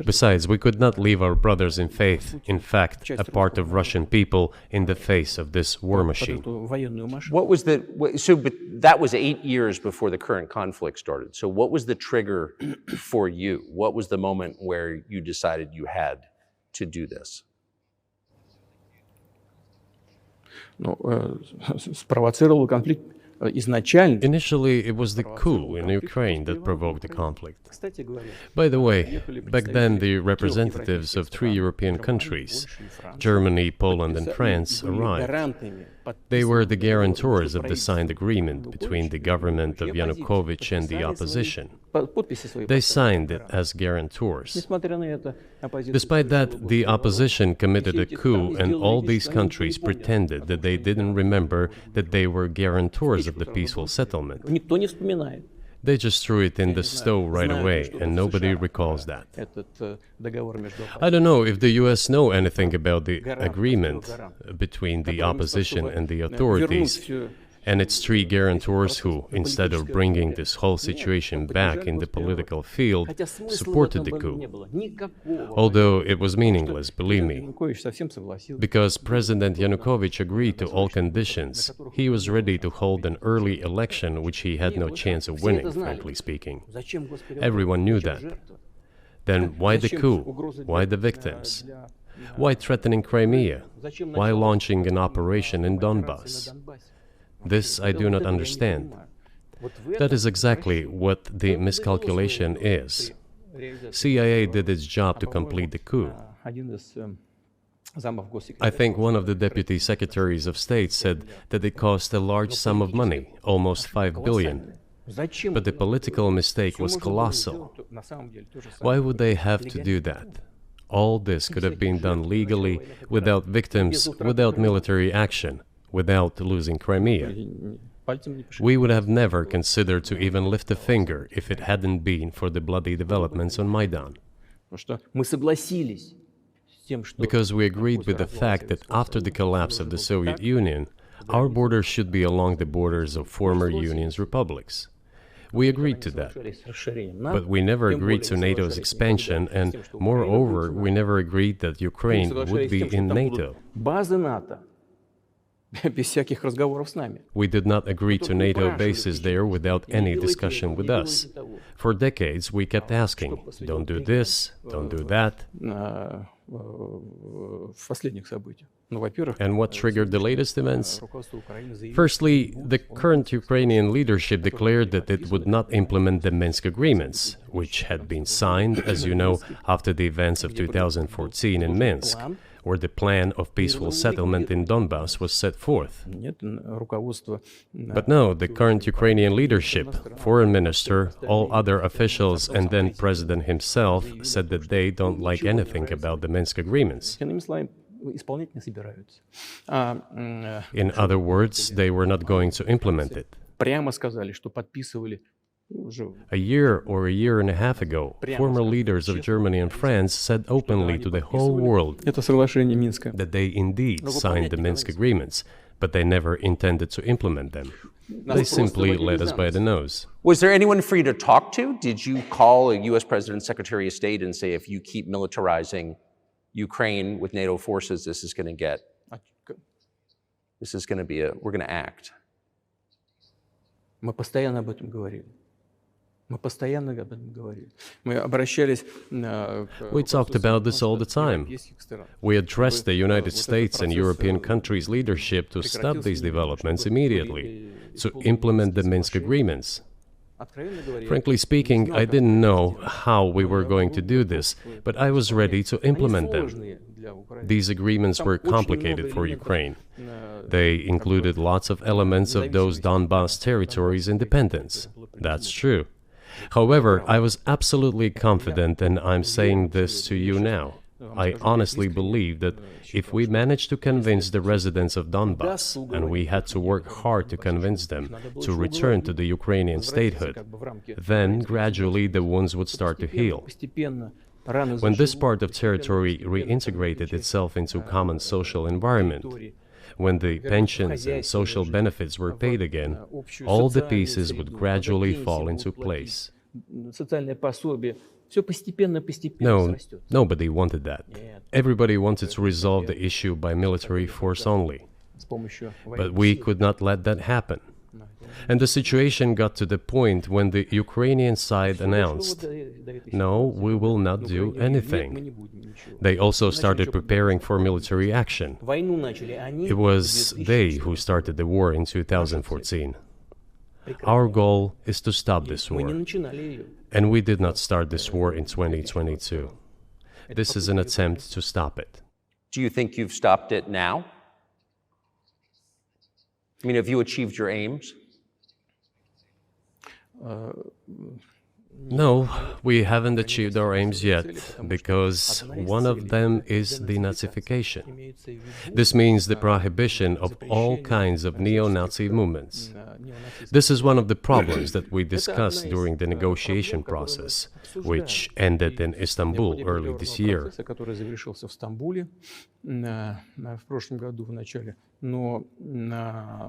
Besides, we could not leave our brothers in faith, in fact, a part of Russian people, in the face of this war machine.
But that was 8 years before the current conflict started. So what was the trigger for you? What was the moment where you decided you had to do this?
Initially, it was the coup in Ukraine that provoked the conflict. By the way, back then the representatives of 3 European countries, Germany, Poland and France, arrived. They were the guarantors of the signed agreement between the government of Yanukovych and the opposition. They signed it as guarantors. Despite that, the opposition committed a coup, and all these countries pretended that they didn't remember that they were guarantors of the peaceful settlement. They just threw it in the stove right away, and nobody recalls that. I don't know if the US know anything about the agreement between the opposition and the authorities, and its three guarantors who, instead of bringing this whole situation back in the political field, supported the coup. Although it was meaningless, believe me. Because President Yanukovych agreed to all conditions, he was ready to hold an early election which he had no chance of winning, frankly speaking. Everyone knew that. Then why the coup? Why the victims? Why threatening Crimea? Why launching an operation in Donbass? This I do not understand. That is exactly what the miscalculation is. CIA did its job to complete the coup. I think one of the deputy secretaries of state said that it cost a large sum of money, almost 5 billion. But the political mistake was colossal. Why would they have to do that? All this could have been done legally, without victims, without military action, without losing Crimea. We would have never considered to even lift a finger if it hadn't been for the bloody developments on Maidan. Because we agreed with the fact that after the collapse of the Soviet Union, our borders should be along the borders of former Union's republics. We agreed to that. But we never agreed to NATO's expansion, and moreover, we never agreed that Ukraine would be in NATO. We did not agree to NATO bases there without any discussion with us. For decades, we kept asking, don't do this, don't do that. And what triggered the latest events? Firstly, the current Ukrainian leadership declared that it would not implement the Minsk agreements, which had been signed, as you know, after the events of 2014 in Minsk, where the plan of peaceful settlement in Donbass was set forth. But no, the current Ukrainian leadership, foreign minister, all other officials, and then president himself said that they don't like anything about the Minsk agreements. In other words, they were not going to implement it. A year or a year and a half ago, former leaders of Germany and France said openly to the whole world that they indeed signed the Minsk agreements, but they never intended to implement them. They simply led us by the nose.
Was there anyone for you to talk to? Did you call a U.S. President, Secretary of State and say, if you keep militarizing Ukraine with NATO forces, this is going to be we're going to act?
We talked about this all the time. We addressed the United States and European countries' leadership to stop these developments immediately, to implement the Minsk agreements. Frankly speaking, I didn't know how we were going to do this, but I was ready to implement them. These agreements were complicated for Ukraine. They included lots of elements of those Donbass territories' independence. That's true. However, I was absolutely confident, and I'm saying this to you now. I honestly believe that if we managed to convince the residents of Donbass, and we had to work hard to convince them to return to the Ukrainian statehood, then gradually the wounds would start to heal. When this part of territory reintegrated itself into common social environment, when the pensions and social benefits were paid again, all the pieces would gradually fall into place. No, nobody wanted that. Everybody wanted to resolve the issue by military force only. But we could not let that happen. And the situation got to the point when the Ukrainian side announced, no, we will not do anything. They also started preparing for military action. It was they who started the war in 2014. Our goal is to stop this war. And we did not start this war in 2022. This is an attempt to stop it.
Do you think you've stopped it now? I mean, have you achieved your aims?
No, we haven't achieved our aims yet, because one of them is denazification. This means the prohibition of all kinds of neo-Nazi movements. This is one of the problems that we discussed during the negotiation process, which ended in Istanbul early this year.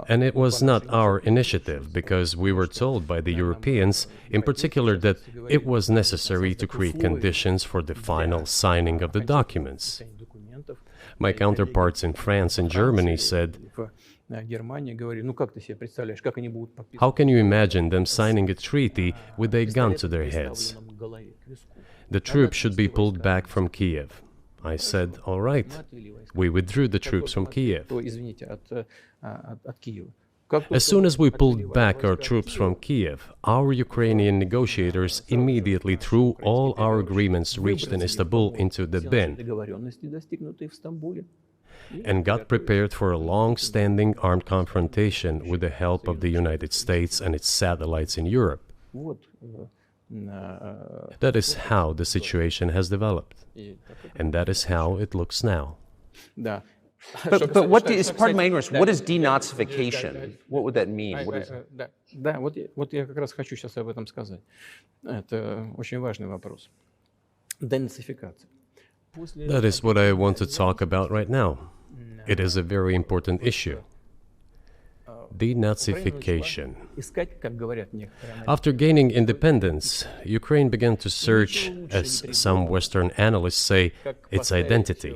And it was not our initiative, because we were told by the Europeans, in particular, that it was necessary to create conditions for the final signing of the documents. My counterparts in France and Germany said, "How can you imagine them signing a treaty with a gun to their heads? The troops should be pulled back from Kiev." I said, "All right." We withdrew the troops from Kiev. As soon as we pulled back our troops from Kiev, our Ukrainian negotiators immediately threw all our agreements reached in Istanbul into the bin and got prepared for a long-standing armed confrontation with the help of the United States and its satellites in Europe. That is how the situation has developed, and that is how it looks now.
But what is, pardon my ignorance, what is denazification? What would that mean? What is...
Да, вот я как раз хочу сейчас об этом сказать. Это очень важный вопрос. Денацификация.
That is what I want to talk about right now. It is a very important issue. Denazification. After gaining independence, Ukraine began to search, as some Western analysts say, its identity.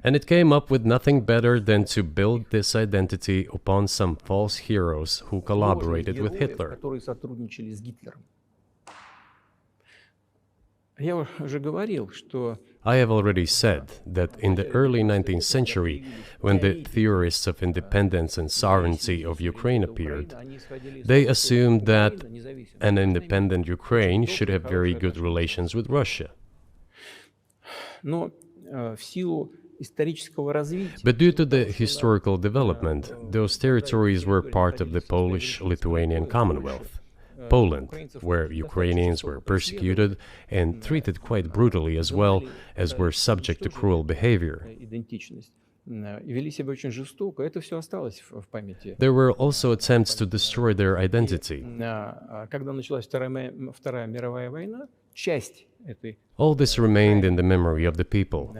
And it came up with nothing better than to build this identity upon some false heroes who collaborated with Hitler. I have already said that in the early 19th century, when the theorists of independence and sovereignty of Ukraine appeared, they assumed that an independent Ukraine should have very good relations with Russia. But due to the historical development, those territories were part of the Polish-Lithuanian Commonwealth. Poland, where Ukrainians were persecuted and treated quite brutally, as well as were subject to cruel behavior. There were also attempts to destroy their identity. All this remained in the memory of the people.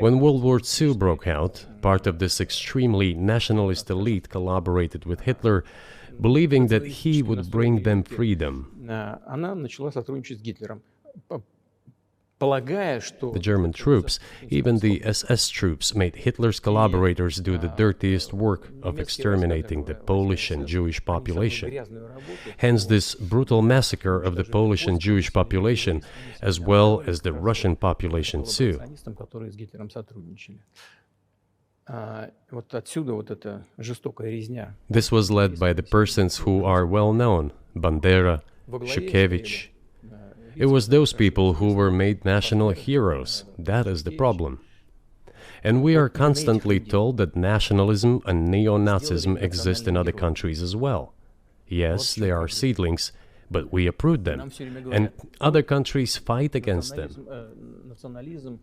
When World War II broke out, part of this extremely nationalist elite collaborated with Hitler, believing that he would bring them freedom. The German troops, even the SS troops, made Hitler's collaborators do the dirtiest work of exterminating the Polish and Jewish population. Hence this brutal massacre of the Polish and Jewish population, as well as the Russian population too. This was led by the persons who are well known, Bandera, Shukevich. It was those people who were made national heroes. That is the problem. And we are constantly told that nationalism and neo-Nazism exist in other countries as well. Yes, they are seedlings, but we uproot them, and other countries fight against them.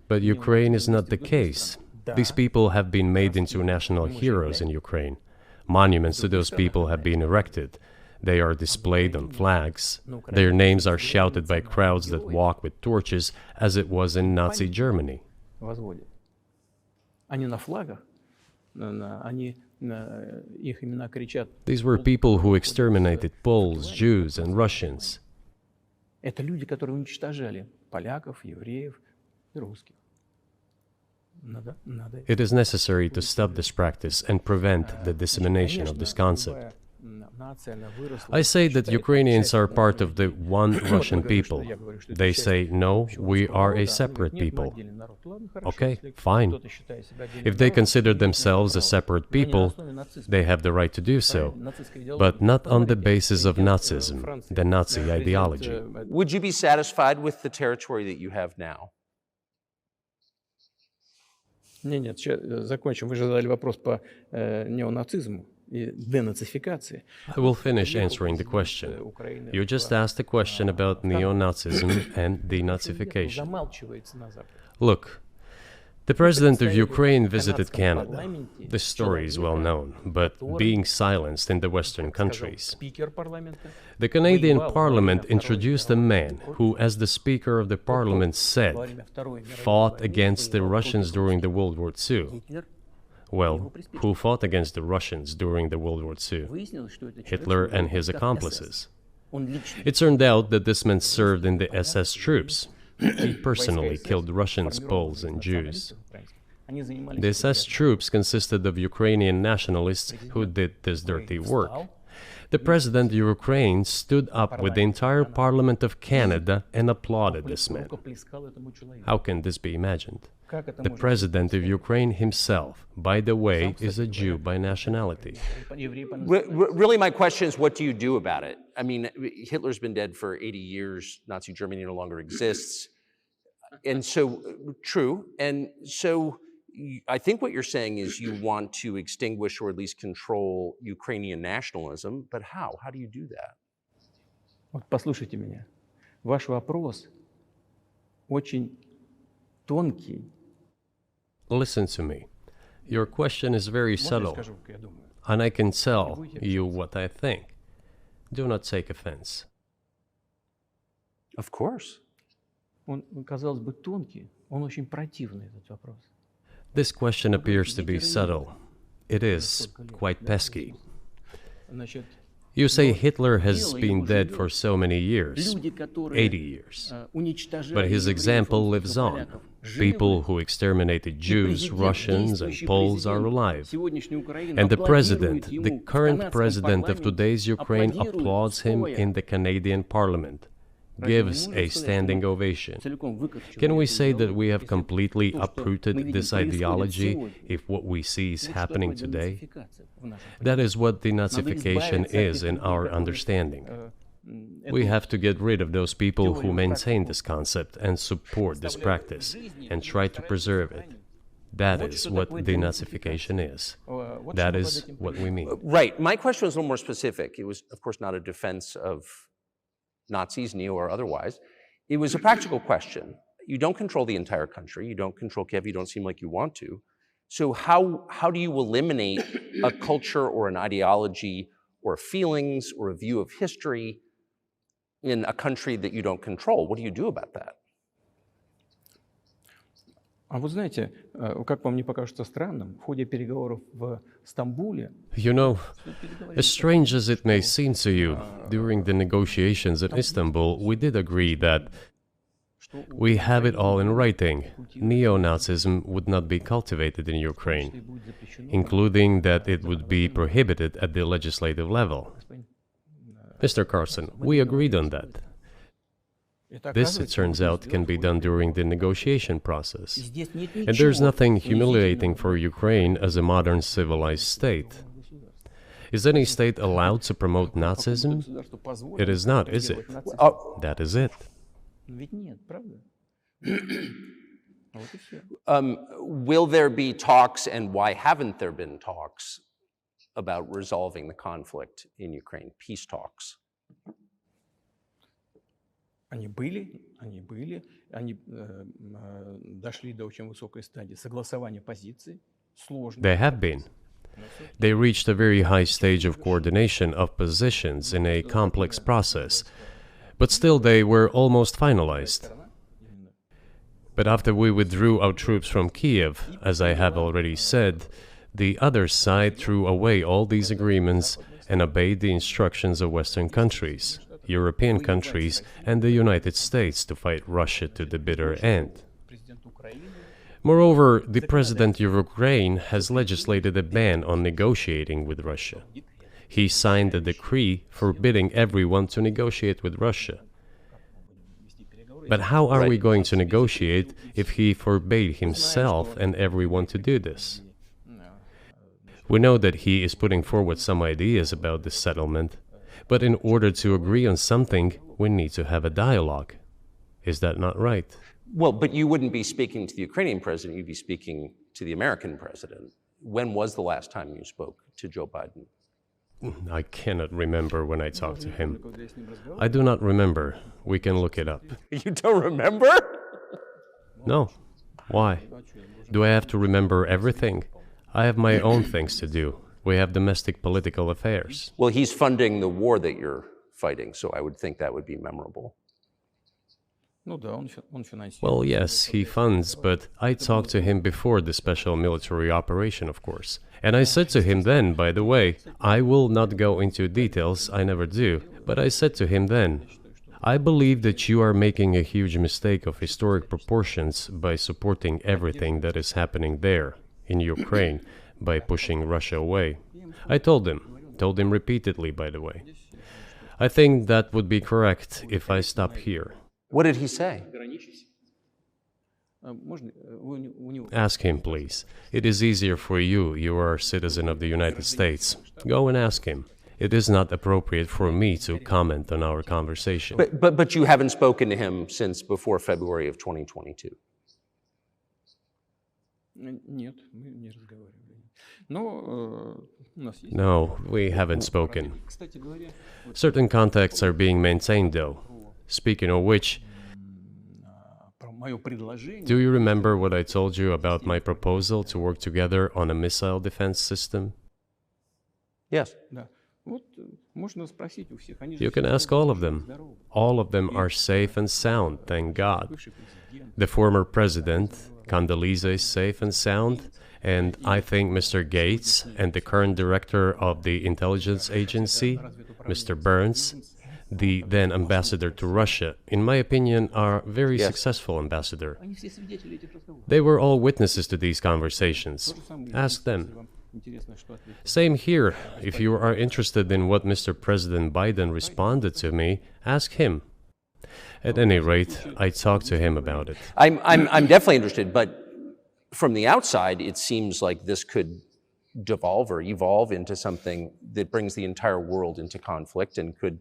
But Ukraine is not the case. These people have been made into national heroes in Ukraine. Monuments to those people have been erected. They are displayed on flags. Their names are shouted by crowds that walk with torches, as it was in Nazi Germany. These were people who exterminated Poles, Jews, and Russians. It is necessary to stop this practice and prevent the dissemination of this concept. I say that Ukrainians are part of the one Russian people. They say, no, we are a separate people. Okay, fine. If they consider themselves a separate people, they have the right to do so, but not on the basis of Nazism, the Nazi ideology.
Would you be satisfied with the territory that you have now?
Нет, закончим. Вы же задали вопрос по неонацизму. денацификации.
I will finish answering the question. You just asked a question about neo-Nazism and denazification.
Замалчивается на Западе.
Look, the president of Ukraine visited Canada. This story is well known, but being silenced in the Western countries.
Спикер парламента.
The Canadian Parliament introduced a man who, as the Speaker of the Parliament said, fought against the Russians during the World War II. Well, who fought against the Russians during the World War II? Hitler and his accomplices. It turned out that this man served in the SS troops. He personally killed Russians, Poles, and Jews. The SS troops consisted of Ukrainian nationalists who did this dirty work. The president of Ukraine stood up with the entire Parliament of Canada and applauded this man. How can this be imagined? The president of Ukraine himself, by the way, is a Jew by nationality.
Really, my question is, what do you do about it? I mean, Hitler's been dead for 80 years. Nazi Germany no longer exists. And so, true. And so, I think what you're saying is you want to extinguish or at least control Ukrainian nationalism. But how? How do you do that?
Вот послушайте меня. Ваш вопрос очень тонкий.
Listen to me. Your question is very subtle, and I can tell you what I think. Do not take offense.
Of course.
Он, казалось бы, тонкий, он очень противный, этот вопрос.
This question appears to be subtle. It is quite pesky.
Значит,
You say Hitler has been dead for so many years, 80 years. But his example lives on. People who exterminated Jews, Russians, and Poles are alive. And the president, the current president of today's Ukraine, applauds him in the Canadian Parliament, gives a standing ovation. Can we say that we have completely uprooted this ideology if what we see is happening today? That is what denazification is in our understanding. We have to get rid of those people who maintain this concept and support this practice and try to preserve it. That is what denazification is. That is what we mean.
Right. My question was a little more specific. It was, of course, not a defense of Nazis, neo or otherwise. It was a practical question. You don't control the entire country. You don't control Kiev. You don't seem like you want to. So how do you eliminate a culture or an ideology or feelings or a view of history in a country that you don't control? What do you do about that?
А вы знаете, как вам не покажется странным, в ходе переговоров в Стамбуле...
You know, as strange as it may seem to you, during the negotiations in Istanbul, we did agree that we have it all in writing. Neo-Nazism would not be cultivated in Ukraine, including that it would be prohibited at the legislative level. Mr. Carlson, we agreed on that. This, it turns out, can be done during the negotiation process. And there's nothing humiliating for Ukraine as a modern civilized state. Is any state allowed to promote Nazism? It is not, is it? That is it.
Will there be talks, and why haven't there been talks about resolving the conflict in Ukraine, peace talks?
Они были, они дошли до очень высокой стадии согласования позиций, сложно.
They have been. They reached a very high stage of coordination of positions in a complex process, but still they were almost finalized. But after we withdrew our troops from Kiev, as I have already said, the other side threw away all these agreements and obeyed the instructions of Western countries, European countries, and the United States to fight Russia to the bitter end. Moreover, the president of Ukraine has legislated a ban on negotiating with Russia. He signed a decree forbidding everyone to negotiate with Russia. But how are we going to negotiate if he forbade himself and everyone to do this? We know that he is putting forward some ideas about this settlement, but in order to agree on something, we need to have a dialogue. Is that not right?
Well, but you wouldn't be speaking to the Ukrainian president, you'd be speaking to the American president. When was the last time you spoke to Joe Biden?
I cannot remember when I talked to him. I do not remember. We can look it up.
You don't remember?
No. Why? Do I have to remember everything? I have my own things to do. We have domestic political affairs.
Well, he's funding the war that you're fighting, so I would think that would be memorable.
Well, yes, he funds, but I talked to him before the special military operation, of course. And I said to him then, by the way, I will not go into details, I never do, but I said to him then, I believe that you are making a huge mistake of historic proportions by supporting everything that is happening there, in Ukraine, by pushing Russia away. I told him repeatedly, by the way. I think that would be correct if I stop here.
What did he say?
Ask him, please. It is easier for you. You are a citizen of the United States. Go and ask him. It is not appropriate for me to comment on our conversation.
But you haven't spoken to him since before February of 2022?
No, we haven't spoken. Certain contacts are being maintained, though. Speaking of which, do you remember what I told you about my proposal to work together on a missile defense system?
Yes.
You can ask all of them. All of them are safe and sound, thank God. The former president, Condoleezza, is safe and sound, and I think Mr. Gates and the current director of the intelligence agency, Mr. Burns, the then ambassador to Russia, in my opinion, are very successful ambassador. They were all witnesses to these conversations. Ask them. Same here. If you are interested in what Mr. President Biden responded to me, ask him. At any rate, I talked to him about it.
I'm definitely interested, but from the outside, it seems like this could devolve or evolve into something that brings the entire world into conflict and could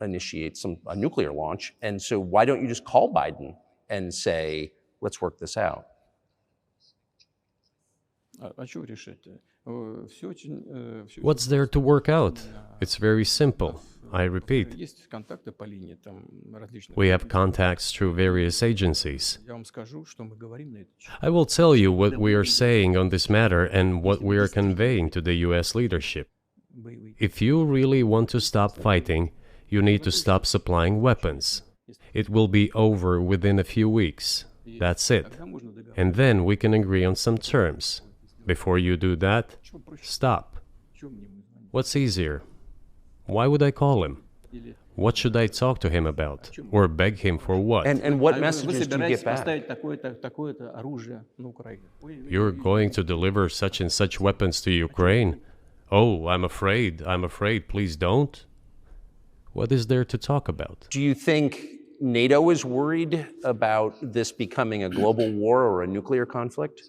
initiate a nuclear launch. And so why don't you just call Biden and say, let's work this out?
What's there to work out? It's very simple. I repeat. We have contacts through various agencies. I will tell you what we are saying on this matter and what we are conveying to the US leadership. If you really want to stop fighting, you need to stop supplying weapons. It will be over within a few weeks. That's it. And then we can agree on some terms. Before you do that, stop. What's easier? Why would I call him? What should I talk to him about? Or beg him for what?
And what messages do you get back?
You're going to deliver such and such weapons to Ukraine? Oh, I'm afraid, please don't. What is there to talk about?
Do you think NATO is worried about this becoming a global war or a nuclear conflict?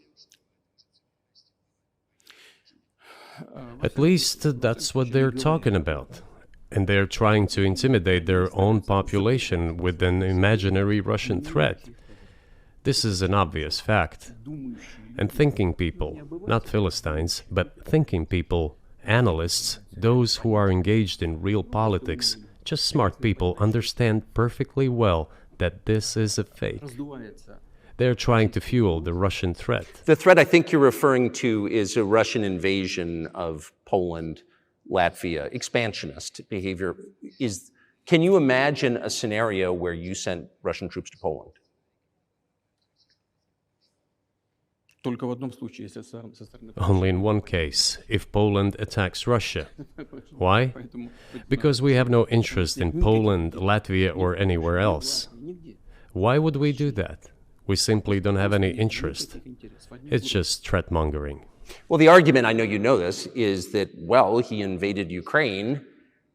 At least that's what they're talking about. And they're trying to intimidate their own population with an imaginary Russian threat. This is an obvious fact. And thinking people, not Philistines, but thinking people, analysts, those who are engaged in real politics, just smart people, understand perfectly well that this is a fake. They're trying to fuel the Russian threat.
The threat I think you're referring to is a Russian invasion of Poland, Latvia, expansionist behavior. Can you imagine a scenario where you sent Russian troops to Poland?
Only in one case, if Poland attacks Russia. Why? Because we have no interest in Poland, Latvia, or anywhere else. Why would we do that? We simply don't have any interest. It's just threat-mongering.
Well, the argument, I know you know this, is that, well, he invaded Ukraine,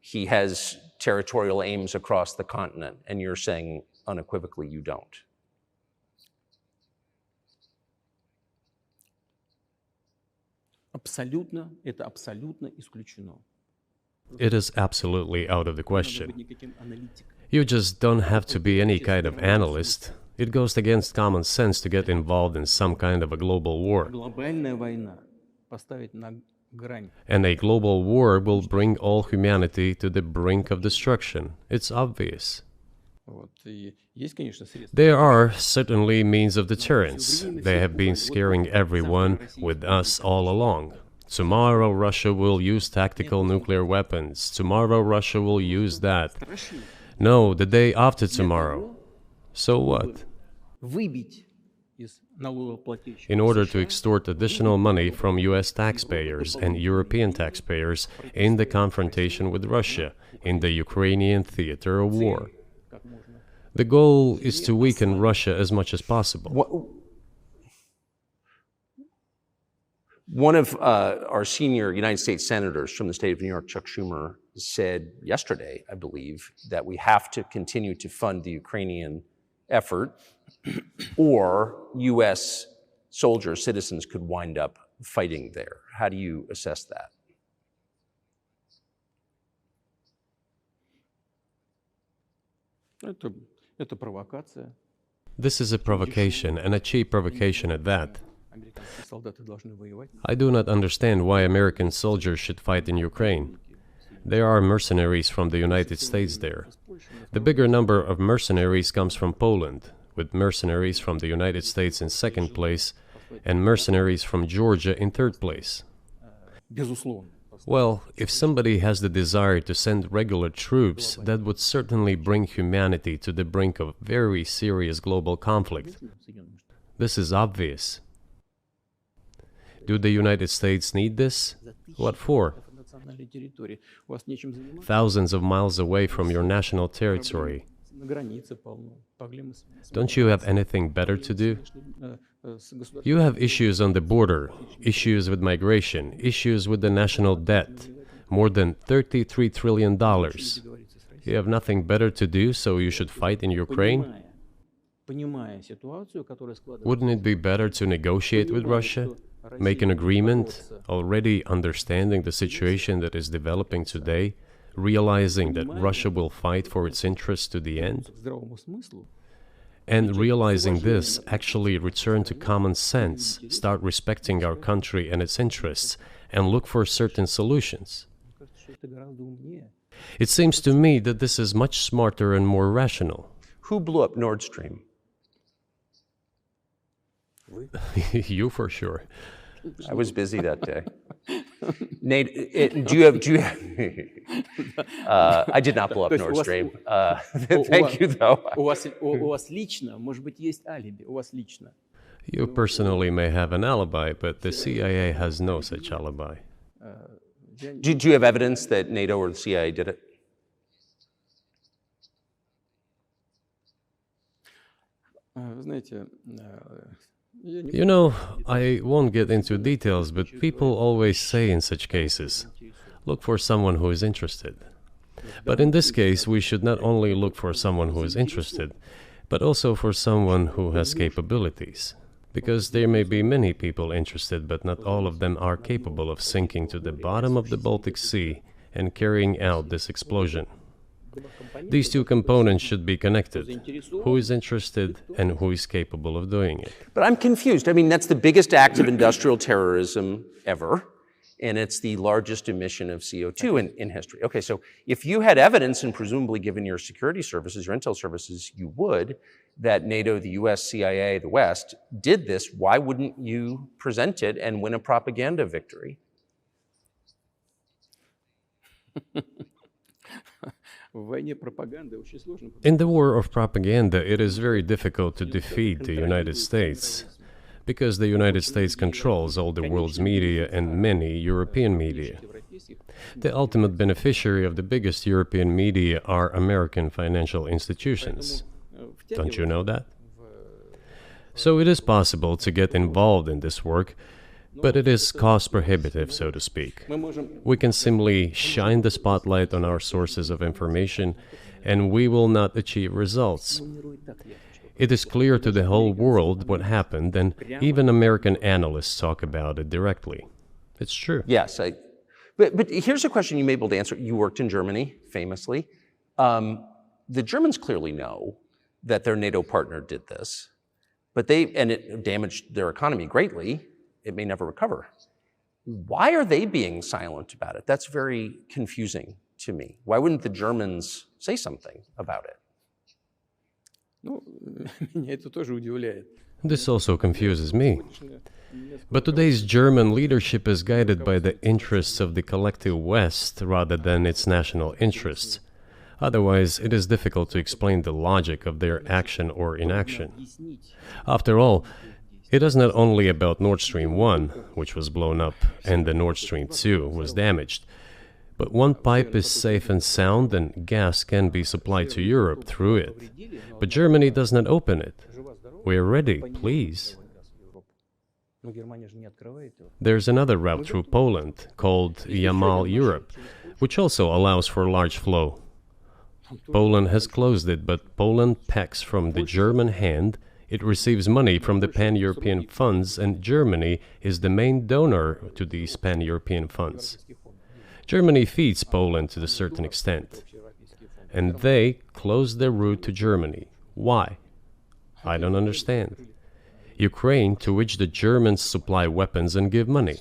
he has territorial aims across the continent, and you're saying unequivocally you don't.
It is absolutely out of the question. You just don't have to be any kind of analyst. It goes against common sense to get involved in some kind of a global war.
грань.
And a global war will bring all humanity to the brink of destruction. It's obvious.
Вот. И есть, конечно, средства.
There are certainly means of deterrence. They have been scaring everyone, with us all along. Tomorrow Russia will use tactical nuclear weapons. Tomorrow Russia will use that. No, the day after tomorrow. So what?
Выбить из налогоплательщиков
In order to
США
extort additional money from US taxpayers and European taxpayers in the confrontation with Russia in the Ukrainian theater of war.
как можно.
The goal is to weaken Russia as much as possible.
One of our senior United States senators from the state of New York, Chuck Schumer, said yesterday, I believe, that we have to continue to fund the Ukrainian effort, or U.S. soldiers, citizens could wind up fighting there. How do you assess that?
Это провокация.
This is a provocation, and a cheap provocation at that.
Американские солдаты должны воевать.
I do not understand why American soldiers should fight in Ukraine. There are mercenaries from the United States there. The bigger number of mercenaries comes from Poland, with mercenaries from the United States in second place and mercenaries from Georgia in third place.
Безусловно.
Well, if somebody has the desire to send regular troops, that would certainly bring humanity to the brink of very serious global conflict. This is obvious. Do the United States need this? What for?
Национальной территории. У вас нечем заниматься.
Thousands of miles away from your national territory.
На границе полно. Проблемы
Don't you have anything better to do?
с государством.
You have issues on the border, issues with migration, issues with the national debt, more than $33 trillion. You have nothing better to do, so you should fight in Ukraine?
Понимая ситуацию, которая складывается.
Wouldn't it be better to negotiate with Russia? Make an agreement, already understanding the situation that is developing today, realizing that Russia will fight for its interests to the end?
К здравому смыслу.
And realizing this, actually return to common sense, start respecting our country and its interests, and look for certain solutions.
Мне кажется, что это гораздо умнее.
It seems to me that this is much smarter and more rational.
Who blew up Nord Stream?
You for sure.
I was busy that day. Nate, do you have I did not blow up
То есть
Nord
у вас-
Stream.
у
Thank
вас-
you, though.
У вас лично, может быть, есть алиби. У вас лично.
You personally may have an alibi, but the CIA has no such alibi.
Do you have evidence that NATO or the CIA did it?
Вы знаете, я не
You know, I won't get into details, but people always say in such cases, look for someone who is interested. But in this case, we should not only look for someone who is interested, but also for someone who has capabilities. Because there may be many people interested, but not all of them are capable of sinking to the bottom of the Baltic Sea and carrying out this explosion. These two components should be connected. Who is interested and who is capable of doing it?
But I'm confused. I mean, that's the biggest act of industrial terrorism ever, and it's the largest emission of CO2 in history. Okay, so if you had evidence, and presumably given your security services, your intel services, you would, that NATO, the US, CIA, the West did this, why wouldn't you present it and win a propaganda victory?
В войне пропаганды очень сложно.
In the war of propaganda, it is very difficult to defeat the United States, because the United States controls all the world's media and many European media.
Европейских.
The ultimate beneficiary of the biggest European media are American financial institutions. Don't you know that? So it is possible to get involved in this work, but it is cost prohibitive, so to speak.
Мы можем
We can simply shine the spotlight on our sources of information, and we will not achieve results.
планировать так ясно, что
It is clear to the whole world what happened, and even American analysts talk about it directly. It's true.
Yes, but here's a question you may be able to answer. You worked in Germany, famously. The Germans clearly know that their NATO partner did this, and it damaged their economy greatly. It may never recover. Why are they being silent about it? That's very confusing to me. Why wouldn't the Germans say something about it?
Ну, меня это тоже удивляет.
This also confuses me. But today's German leadership is guided by the interests of the collective West rather than its national interests. Otherwise, it is difficult to explain the logic of their action or inaction. After all, it is not only about Nord Stream 1, which was blown up, and the Nord Stream 2 was damaged. But one pipe is safe and sound, and gas can be supplied to Europe through it. But Germany does not open it. We are ready, please. There's another route through Poland, called Yamal Europe, which also allows for large flow. Poland has closed it, but Poland packs from the German hand. It receives money from the pan-European funds, and Germany is the main donor to these pan-European funds. Germany feeds Poland to a certain extent, and they close their route to Germany. Why? I don't understand. Ukraine, to which the Germans supply weapons and give money.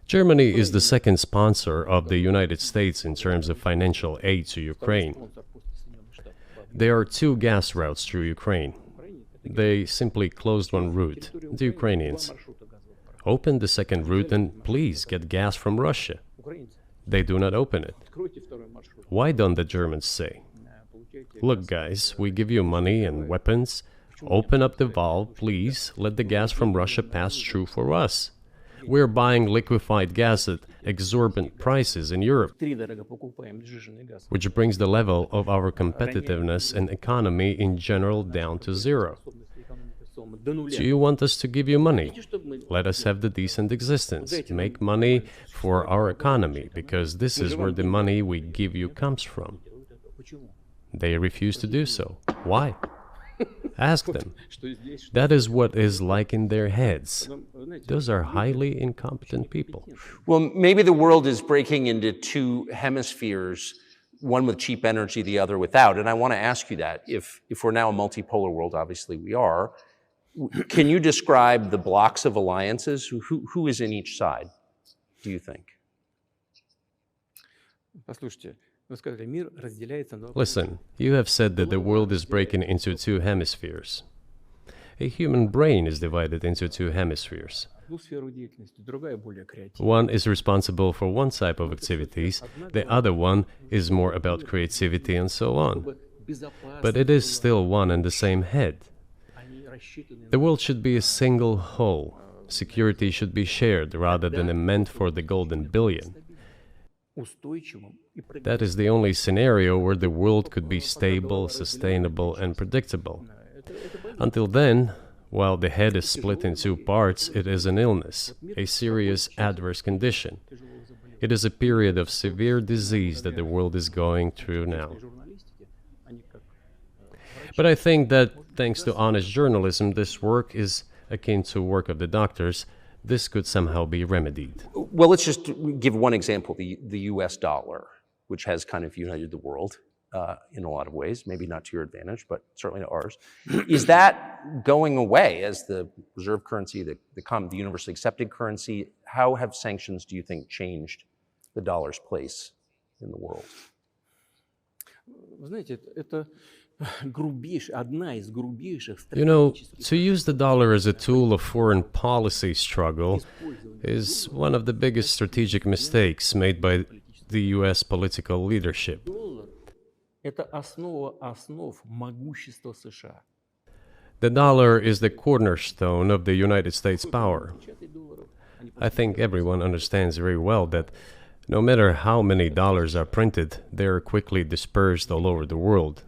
Germany is the second sponsor of the United States in terms of financial aid to Ukraine. There are two gas routes through Ukraine. They simply closed one route, the Ukrainians. Open the second route and please get gas from Russia. They do not open it. Why don't the Germans say, look guys, we give you money and weapons, open up the valve, please, let the gas from Russia pass through for us. We're buying liquefied gas at exorbitant prices in Europe, which brings the level of our competitiveness and economy in general down to zero. Do you want us to give you money? Let us have the decent existence. Make money for our economy, because this is where the money we give you comes from. They refuse to do so. Why? Ask them. That is what is like in their heads. Those are highly incompetent people.
Well, maybe the world is breaking into two hemispheres, one with cheap energy, the other without. And I want to ask you that. If we're now a multipolar world, obviously we are, can you describe the blocks of alliances? Who is in each side, do you think?
Listen, you have said that the world is breaking into two hemispheres. A human brain is divided into two hemispheres. One is responsible for one type of activities, the other one is more about creativity and so on. But it is still one and the same head. The world should be a single whole. Security should be shared rather than meant for the golden billion. That is the only scenario where the world could be stable, sustainable, and predictable. Until then, while the head is split in two parts, it is an illness, a serious adverse condition. It is a period of severe disease that the world is going through now. But I think that, thanks to honest journalism, this work is akin to work of the doctors. This could somehow be remedied.
Well, let's just give one example, the US dollar, which has kind of united the world in a lot of ways, maybe not to your advantage, but certainly to ours. Is that going away as the reserve currency, the universally accepted currency? How have sanctions, do you think, changed the dollar's place in the world?
You know, to use the dollar as a tool of foreign policy struggle is one of the biggest strategic mistakes made by the US political leadership. The dollar is the cornerstone of the United States power. I think everyone understands very well that no matter how many dollars are printed, they are quickly dispersed all over the world.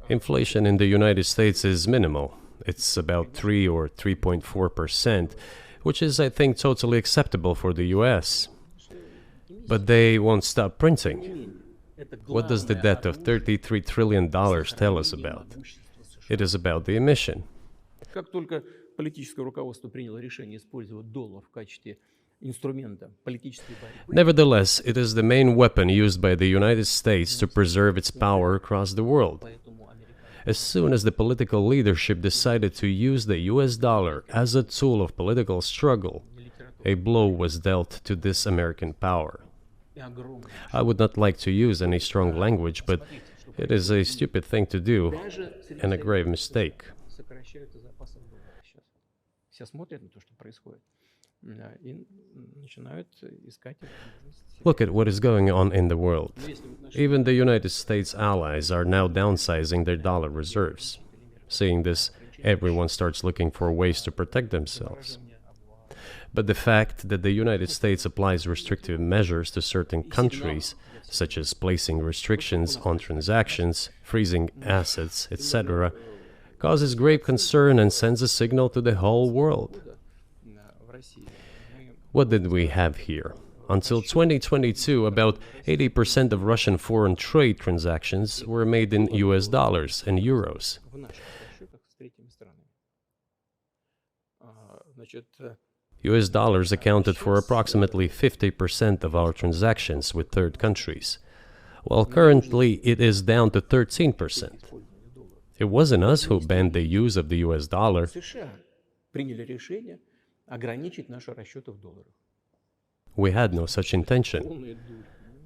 Inflation in the United States is minimal. It's about 3 or 3.4%, which is, I think, totally acceptable for the US. But they won't stop printing. What does the debt of $33 trillion tell us about? It is about the emission.
инструмента политической борьбы.
Nevertheless, it is the main weapon used by the United States to preserve its power across the world. As soon as the political leadership decided to use the US dollar as a tool of political struggle, a blow was dealt to this American power. I would not like to use any strong language, but it is a stupid thing to do and a grave mistake.
Сокращаются запасы доллара сейчас. Все смотрят на то, что происходит, и начинают искать возможности.
Look at what is going on in the world. Even the United States allies are now downsizing their dollar reserves. Seeing this, everyone starts looking for ways to protect themselves. But the fact that the United States applies restrictive measures to certain countries, such as placing restrictions on transactions, freezing assets, etc., causes grave concern and sends a signal to the whole world. What did we have here? Until 2022, about 80% of Russian foreign trade transactions were made in US dollars and euros.
В наших расчетах с третьими странами. Значит,
US dollars accounted for approximately 50% of our transactions with third countries, while currently it is down to 13%. It wasn't us who banned the use of the US dollar.
США приняли решение ограничить наши расчеты в долларах.
We had no such intention.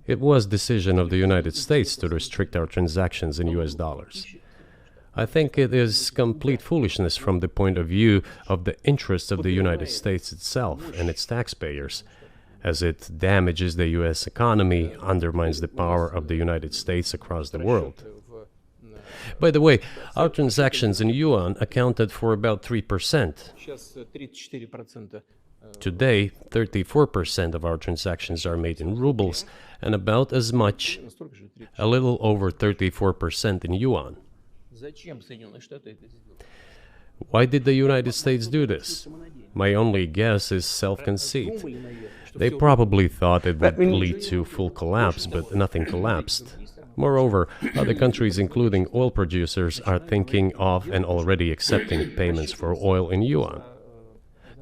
It was decision of the United States to restrict our transactions in US dollars. I think it is complete foolishness from the point of view of the interests of the United States itself and its taxpayers, as it damages the US economy, undermines the power of the United States across the world. By the way, our transactions in yuan accounted for about 3%.
Сейчас 34%.
Today, 34% of our transactions are made in rubles and about as much,
Настолько же 30.
a little over 34% in yuan.
Зачем Соединенные Штаты это сделали?
Why did the United States do this? My only guess is self-conceit.
Думали, наверное, что
They
всё
probably thought it would lead to full collapse, but nothing collapsed. Moreover, other countries, including oil producers, are thinking of and already accepting payments for oil in yuan.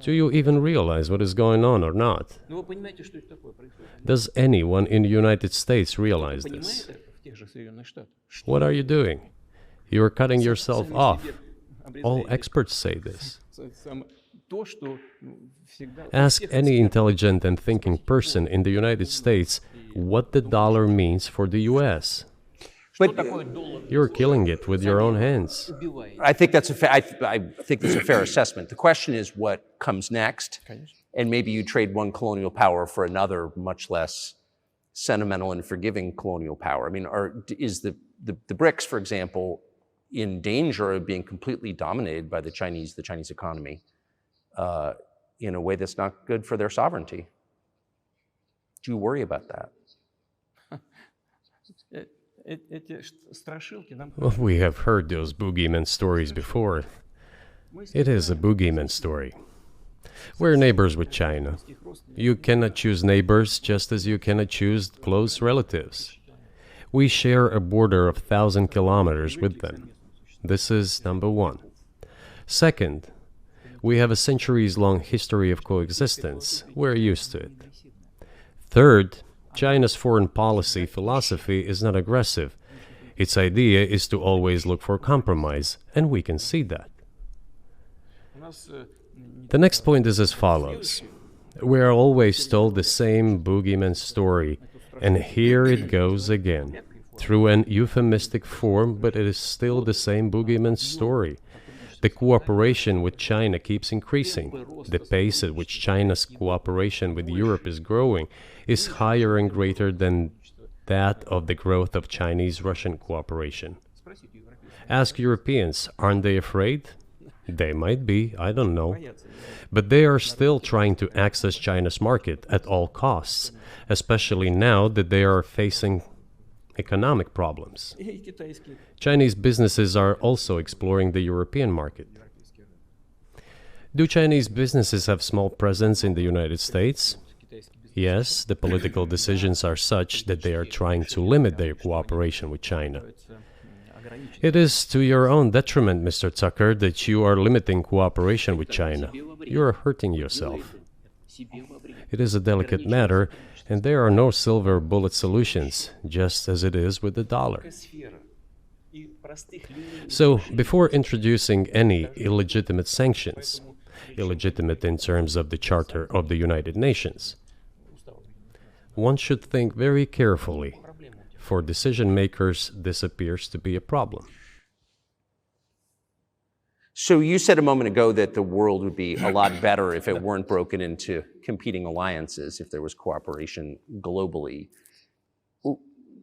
Do you even realize what is going on or not?
Ну, вы понимаете, что это такое происходит?
Does anyone in the United States realize this?
Понимает это в тех же Соединенных Штатах?
What are you doing? You are cutting yourself
Сами
off.
себе
All
обрезаете
experts say this.
то, что всегда...
Ask any intelligent and thinking person in the United States what the dollar means for the US.
But
You're killing it with your own hands.
I think that's I think that's a fair assessment. The question is what comes next, and maybe you trade one colonial power for another, much less sentimental and forgiving colonial power. I mean, is the BRICS, for example, in danger of being completely dominated by the Chinese economy in a way that's not good for their sovereignty? Do you worry about that?
Эти страшилки нам...
Well, we have heard those boogeyman stories before. It is a boogeyman story. We're neighbors with China. You cannot choose neighbors just as you cannot choose close relatives. We share a border of 1,000 kilometers with them. This is number one. Second, we have a centuries-long history of coexistence. We're used to it. Third, China's foreign policy philosophy is not aggressive. Its idea is to always look for compromise, and we can see that. The next point is as follows. We are always told the same boogeyman story, and here it goes again. Through an euphemistic form, but it is still the same boogeyman story. The cooperation with China keeps increasing. The pace at which China's cooperation with Europe is growing is higher and greater than that of the growth of Chinese-Russian cooperation. Ask Europeans, aren't they afraid? They might be, I don't know. But they are still trying to access China's market at all costs, especially now that they are facing economic problems. Chinese businesses are also exploring the European market. Do Chinese businesses have small presence in the United States? Yes, the political decisions are such that they are trying to limit their cooperation with China. It is to your own detriment, Mr. Tucker, that you are limiting cooperation with China. You are hurting yourself. It is a delicate matter, and there are no silver bullet solutions, just as it is with the dollar. So, before introducing any illegitimate sanctions, illegitimate in terms of the Charter of the United Nations, one should think very carefully. For decision makers, this appears to be a problem.
So you said a moment ago that the world would be a lot better if it weren't broken into competing alliances, if there was cooperation globally.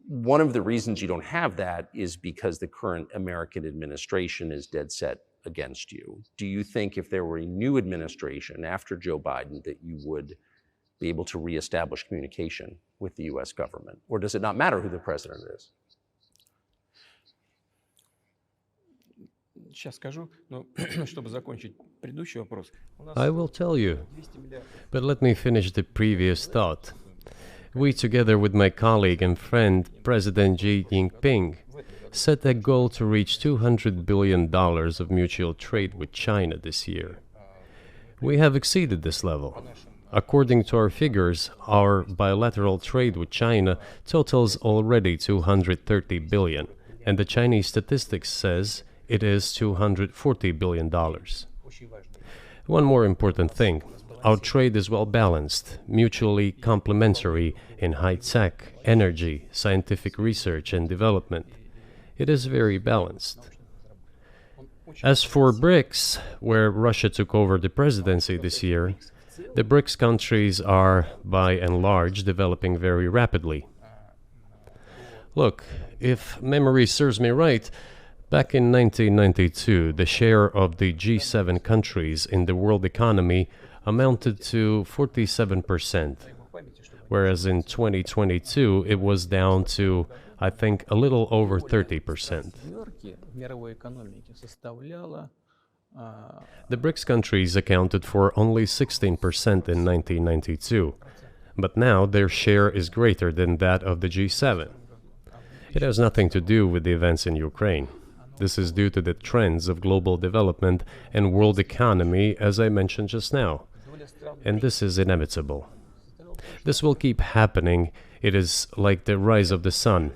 One of the reasons you don't have that is because the current American administration is dead set against you. Do you think if there were a new administration after Joe Biden that you would be able to reestablish communication with the US government? Or does it not matter who the president is?
I will tell you, but let me finish the previous thought. We, together with my colleague and friend, President Xi Jinping, set a goal to reach $200 billion of mutual trade with China this year. We have exceeded this level. According to our figures, our bilateral trade with China totals already $230 billion, and the Chinese statistics says it is $240 billion. One more important thing. Our trade is well balanced, mutually complementary in high-tech, energy, scientific research and development. It is very balanced. As for BRICS, where Russia took over the presidency this year, the BRICS countries are, by and large, developing very rapidly. Look, if memory serves me right, back in 1992, the share of the G7 countries in the world economy amounted to 47%, whereas in 2022 it was down to, I think, a little over 30%. The BRICS countries accounted for only 16% in 1992, but now their share is greater than that of the G7. It has nothing to do with the events in Ukraine. This is due to the trends of global development and world economy, as I mentioned just now. And this is inevitable. This will keep happening. It is like the rise of the sun.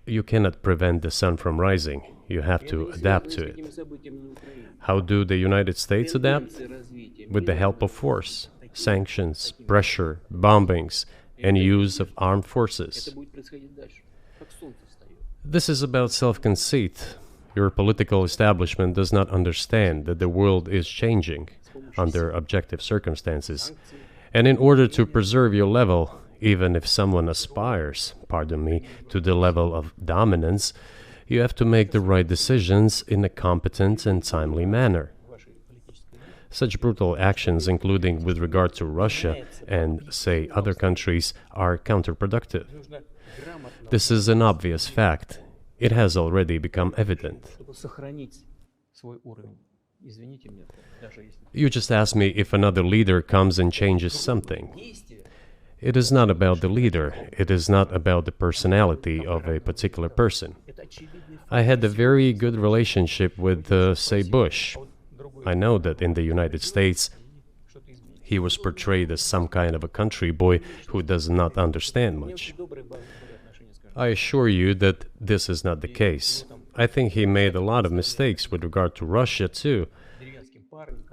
You cannot prevent the sun from rising. You have to adapt to it. How do the United States adapt? With the help of force, sanctions, pressure, bombings, and use of armed forces. This is about self-conceit. Your political establishment does not understand that the world is changing under objective circumstances. And in order to preserve your level, even if someone aspires, pardon me, to the level of dominance, you have to make the right decisions in a competent and timely manner. Such brutal actions, including with regard to Russia and, say, other countries, are counterproductive. This is an obvious fact. It has already become evident. You just asked me if another leader comes and changes something. It is not about the leader. It is not about the personality of a particular person. I had a very good relationship with, say, Bush. I know that in the United States, he was portrayed as some kind of a country boy who does not understand much. I assure you that this is not the case. I think he made a lot of mistakes with regard to Russia, too.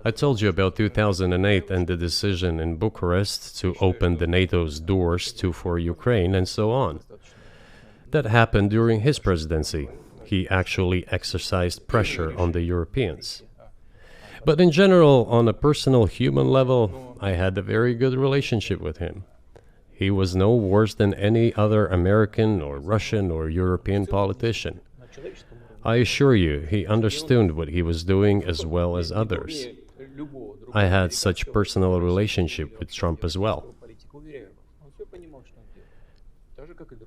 I told you about 2008 and the decision in Bucharest to open the NATO's doors for Ukraine and so on. That happened during his presidency. He actually exercised pressure on the Europeans. But in general, on a personal human level, I had a very good relationship with him. He was no worse than any other American or Russian or European politician. I assure you, he understood what he was doing as well as others. I had such personal relationship with Trump as well.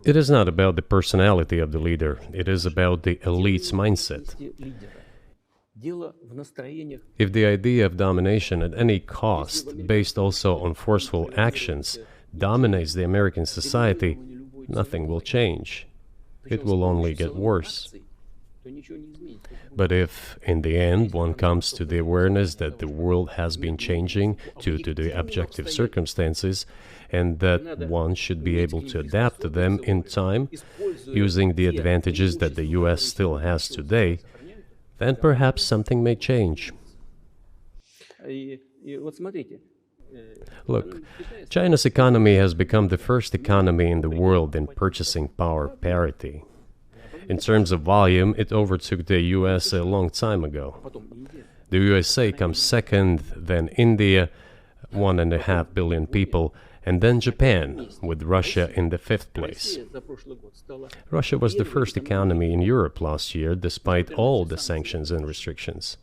It is not about the personality of the leader, it is about the elite's mindset. If the idea of domination at any cost, based also on forceful actions, dominates the American society, nothing will change. It will only get worse. But if, in the end, one comes to the awareness that the world has been changing due to the objective circumstances, and that one should be able to adapt to them in time, using the advantages that the US still has today, then perhaps something may change. Look, China's economy has become the first economy in the world in purchasing power parity. In terms of volume, it overtook the US a long time ago. The USA comes second, then India, 1.5 billion people, and then Japan, with Russia in the fifth place. Russia was the first economy in Europe last year, despite all the sanctions and restrictions.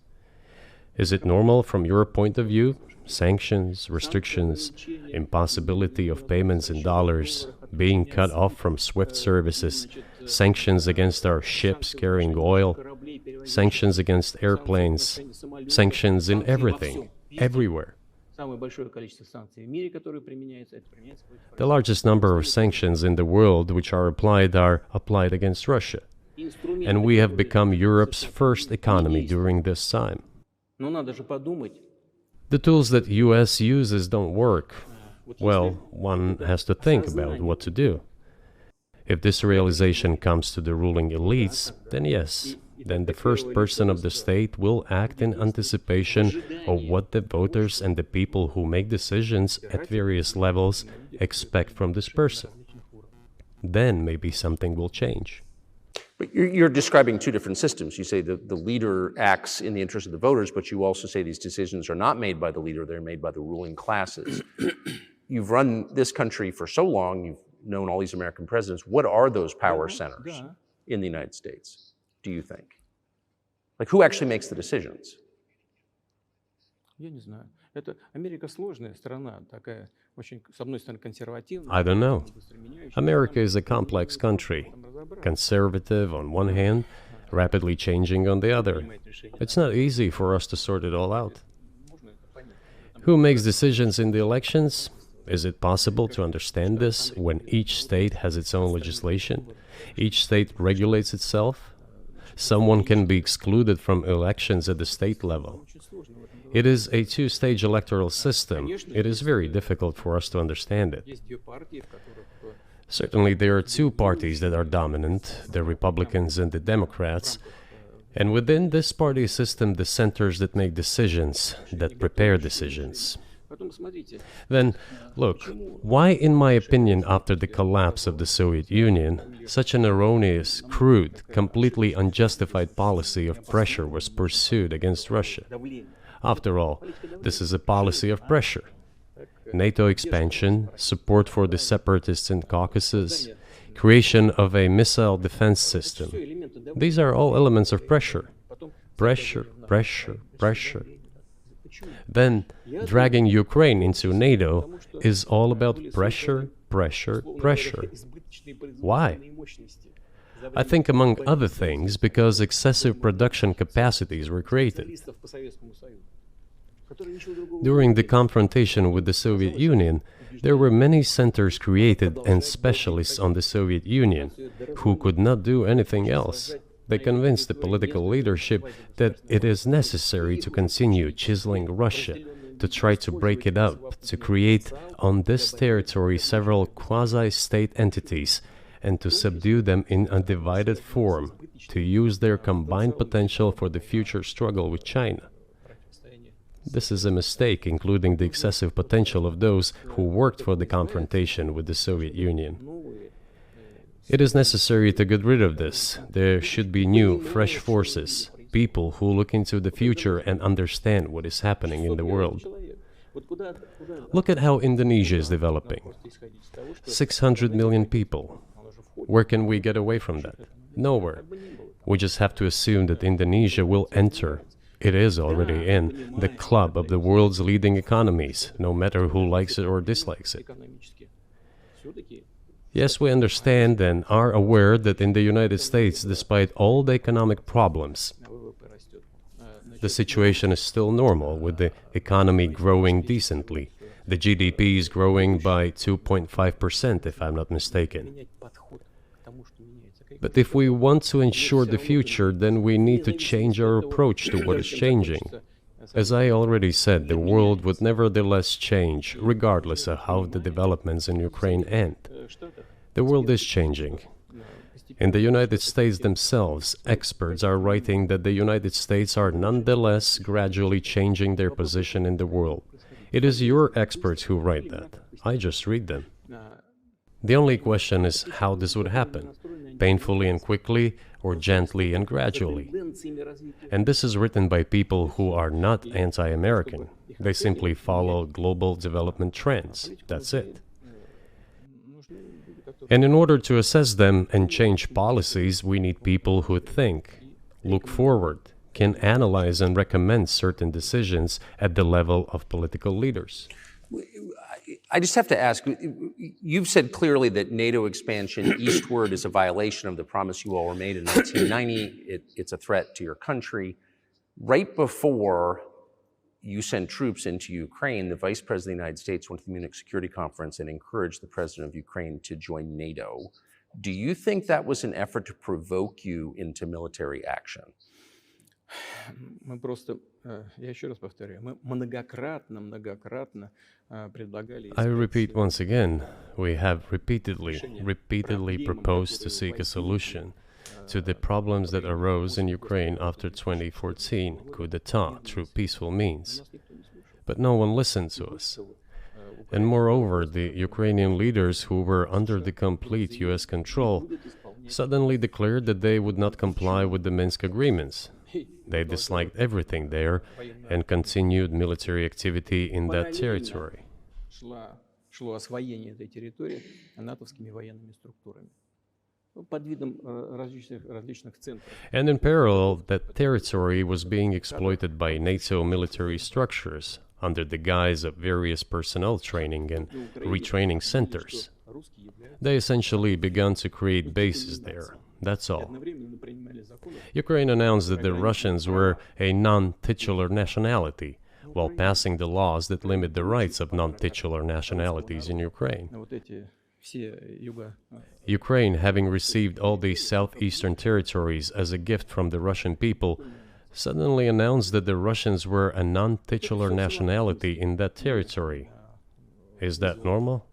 Is it normal from your point of view? Sanctions, restrictions, impossibility of payments in dollars, being cut off from SWIFT services, sanctions against our ships carrying oil, sanctions against airplanes, sanctions in everything, everywhere. The largest number of sanctions in the world which are applied against Russia. And we have become Europe's first economy during this time. The tools that US uses don't work. Well, one has to think about what to do. If this realization comes to the ruling elites, then yes, then the first person of the state will act in anticipation of what the voters and the people who make decisions at various levels expect from this person. Then maybe something will change.
But you're describing two different systems. You say the leader acts in the interest of the voters, but you also say these decisions are not made by the leader, they're made by the ruling classes. You've run this country for so long, you've known all these American presidents. What are those power centers in the United States, do you think? Like, who actually makes the decisions?
I don't know. America is a complex country, conservative on one hand, rapidly changing on the other. It's not easy for us to sort it all out. Who makes decisions in the elections? Is it possible to understand this when each state has its own legislation? Each state regulates itself? Someone can be excluded from elections at the state level. It is a two-stage electoral system. It is very difficult for us to understand it. Certainly, there are two parties that are dominant, the Republicans and the Democrats, and within this party system, the centers that make decisions, that prepare decisions. Then, look, why, in my opinion, after the collapse of the Soviet Union, such an erroneous, crude, completely unjustified policy of pressure was pursued against Russia? After all, this is a policy of pressure. NATO expansion, support for the separatists in Caucasus, creation of a missile defense system. These are all elements of pressure. Pressure, pressure, pressure. Then, dragging Ukraine into NATO is all about pressure, pressure, pressure. Why? I think, among other things, because excessive production capacities were created. During the confrontation with the Soviet Union, there were many centers created and specialists on the Soviet Union who could not do anything else. They convinced the political leadership that it is necessary to continue chiseling Russia, to try to break it up, to create on this territory several quasi-state entities, and to subdue them in a divided form, to use their combined potential for the future struggle with China. This is a mistake, including the excessive potential of those who worked for the confrontation with the Soviet Union. It is necessary to get rid of this. There should be new, fresh forces, people who look into the future and understand what is happening in the world. Look at how Indonesia is developing. 600 million people. Where can we get away from that? Nowhere. We just have to assume that Indonesia will enter, it is already in, the club of the world's leading economies, no matter who likes it or dislikes it. Yes, we understand and are aware that in the United States, despite all the economic problems, the situation is still normal, with the economy growing decently. The GDP is growing by 2.5%, if I'm not mistaken. But if we want to ensure the future, then we need to change our approach to what is changing. As I already said, the world would nevertheless change, regardless of how the developments in Ukraine end. The world is changing. In the United States themselves, experts are writing that the United States are nonetheless gradually changing their position in the world. It is your experts who write that. I just read them. The only question is how this would happen, painfully and quickly, or gently and gradually. And this is written by people who are not anti-American. They simply follow global development trends. That's it. And in order to assess them and change policies, we need people who think, look forward, can analyze and recommend certain decisions at the level of political leaders.
I just have to ask, you've said clearly that NATO expansion eastward is a violation of the promise you all were made in 1990. It's a threat to your country. Right before you sent troops into Ukraine, the Vice President of the United States went to the Munich Security Conference and encouraged the President of Ukraine to join NATO. Do you think that was an effort to provoke you into military action?
Мы просто, я еще раз повторяю, мы многократно предлагали...
I repeat once again, we have repeatedly proposed to seek a solution to the problems that arose in Ukraine after 2014 coup d'etat through peaceful means. But no one listened to us. And moreover, the Ukrainian leaders who were under the complete US control suddenly declared that they would not comply with the Minsk agreements. They disliked everything there and continued military activity in that territory.
Шло освоение этой территории натовскими военными структурами под видом различных центров.
And in parallel, that territory was being exploited by NATO military structures under the guise of various personnel training and retraining centers. They essentially began to create bases there. That's all. Ukraine announced that the Russians were a non-titular nationality, while passing the laws that limit the rights of non-titular nationalities in Ukraine. Ukraine, having received all these southeastern territories as a gift from the Russian people, suddenly announced that the Russians were a non-titular nationality in that territory. Is that normal?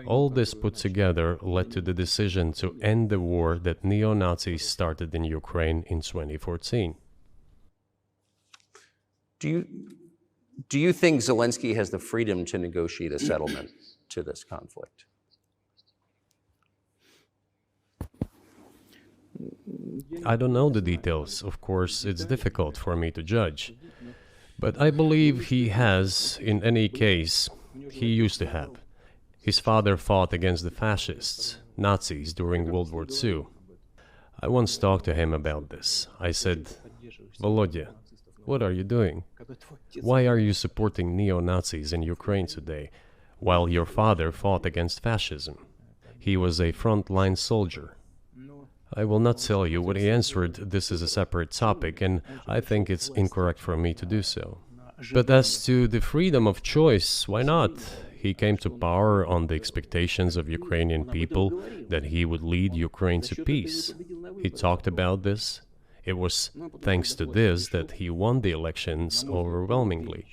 All this put together led to the decision to end the war that neo-Nazis started in Ukraine in 2014.
Do you think Zelensky has the freedom to negotiate a settlement to this conflict?
I don't know the details. Of course, it's difficult for me to judge. But I believe he has, in any case, he used to have. His father fought against the fascists, Nazis, during World War II. I once talked to him about this. I said, Volodya, what are you doing? Why are you supporting neo-Nazis in Ukraine today, while your father fought against fascism? He was a front-line soldier. I will not tell you what he answered. This is a separate topic, and I think it's incorrect for me to do so. But as to the freedom of choice, why not? He came to power on the expectations of Ukrainian people that he would lead Ukraine to peace. He talked about this. It was thanks to this that he won the elections overwhelmingly.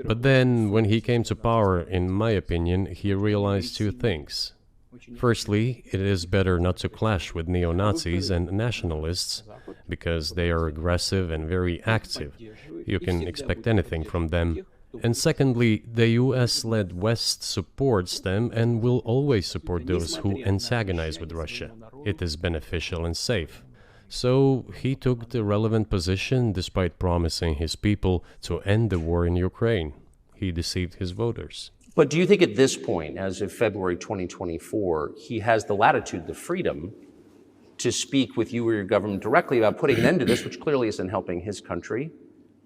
But then, when he came to power, in my opinion, he realized two things. Firstly, it is better not to clash with neo-Nazis and nationalists, because they are aggressive and very active. You can expect anything from them. And secondly, the US-led West supports them and will always support those who antagonize with Russia. It is beneficial and safe. So he took the relevant position despite promising his people to end the war in Ukraine. He deceived his voters.
But do you think at this point, as of February 2024, he has the latitude, the freedom to speak with you or your government directly about putting an end to this, which clearly isn't helping his country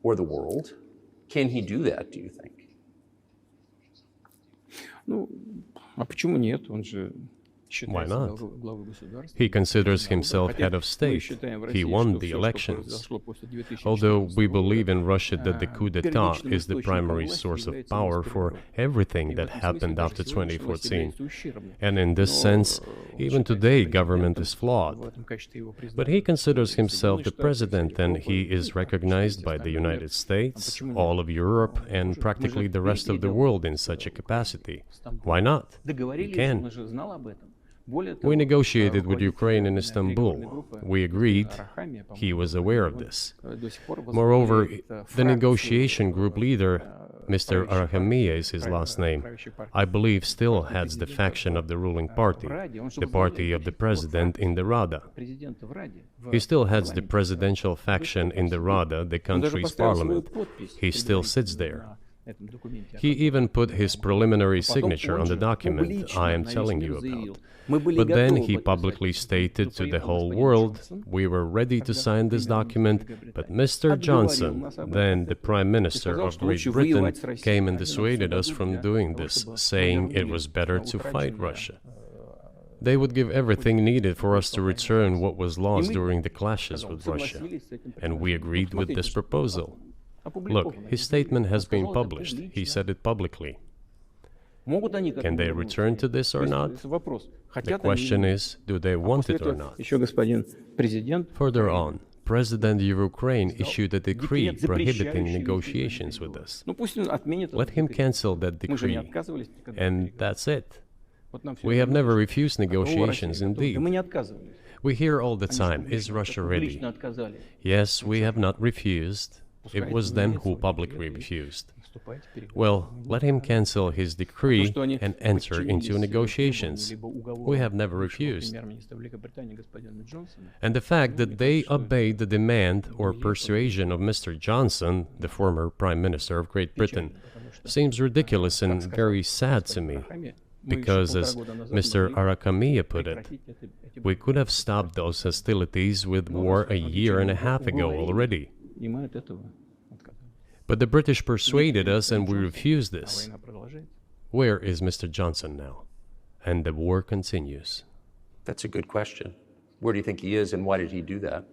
or the world? Can he do that, do you think?
Ну, а почему нет? Он же
Why not? He considers himself head of state. He won the elections. Although we believe in Russia that the coup d'etat is the primary source of power for everything that happened after 2014. And in this sense, even today, government is flawed. But he considers himself the president, and he is recognized by the United States, all of Europe, and practically the rest of the world in such a capacity. Why not? He can. We negotiated with Ukraine in Istanbul. We agreed. He was aware of this. Moreover, the negotiation group leader, Mr. Arahamiya is his last name, I believe still heads the faction of the ruling party, the party of the president in the Rada. He still heads the presidential faction in the Rada, the country's parliament. He still sits there. He even put his preliminary signature on the document I am telling you about. But then he publicly stated to the whole world, we were ready to sign this document, but Mr. Johnson, then the Prime Minister of Great Britain, came and dissuaded us from doing this, saying it was better to fight Russia. They would give everything needed for us to return what was lost during the clashes with Russia. And we agreed with this proposal. Look, his statement has been published. He said it publicly. Can they return to this or not? The question is, do they want it or not? Further on, President of Ukraine issued a decree prohibiting negotiations with us. Let him cancel that decree, and that's it. We have never refused negotiations, indeed. We hear all the time, is Russia ready? Yes, we have not refused. It was them who publicly refused. Well, let him cancel his decree and enter into negotiations. We have never refused. And the fact that they obeyed the demand or persuasion of Mr. Johnson, the former Prime Minister of Great Britain, seems ridiculous and very sad to me. Because, as Mr. Arahamiya put it, we could have stopped those hostilities with war a year and a half ago already. But the British persuaded us and we refused this. Where is Mr. Johnson now? And the war continues.
That's a good question. Where do you think he is and why did he do that?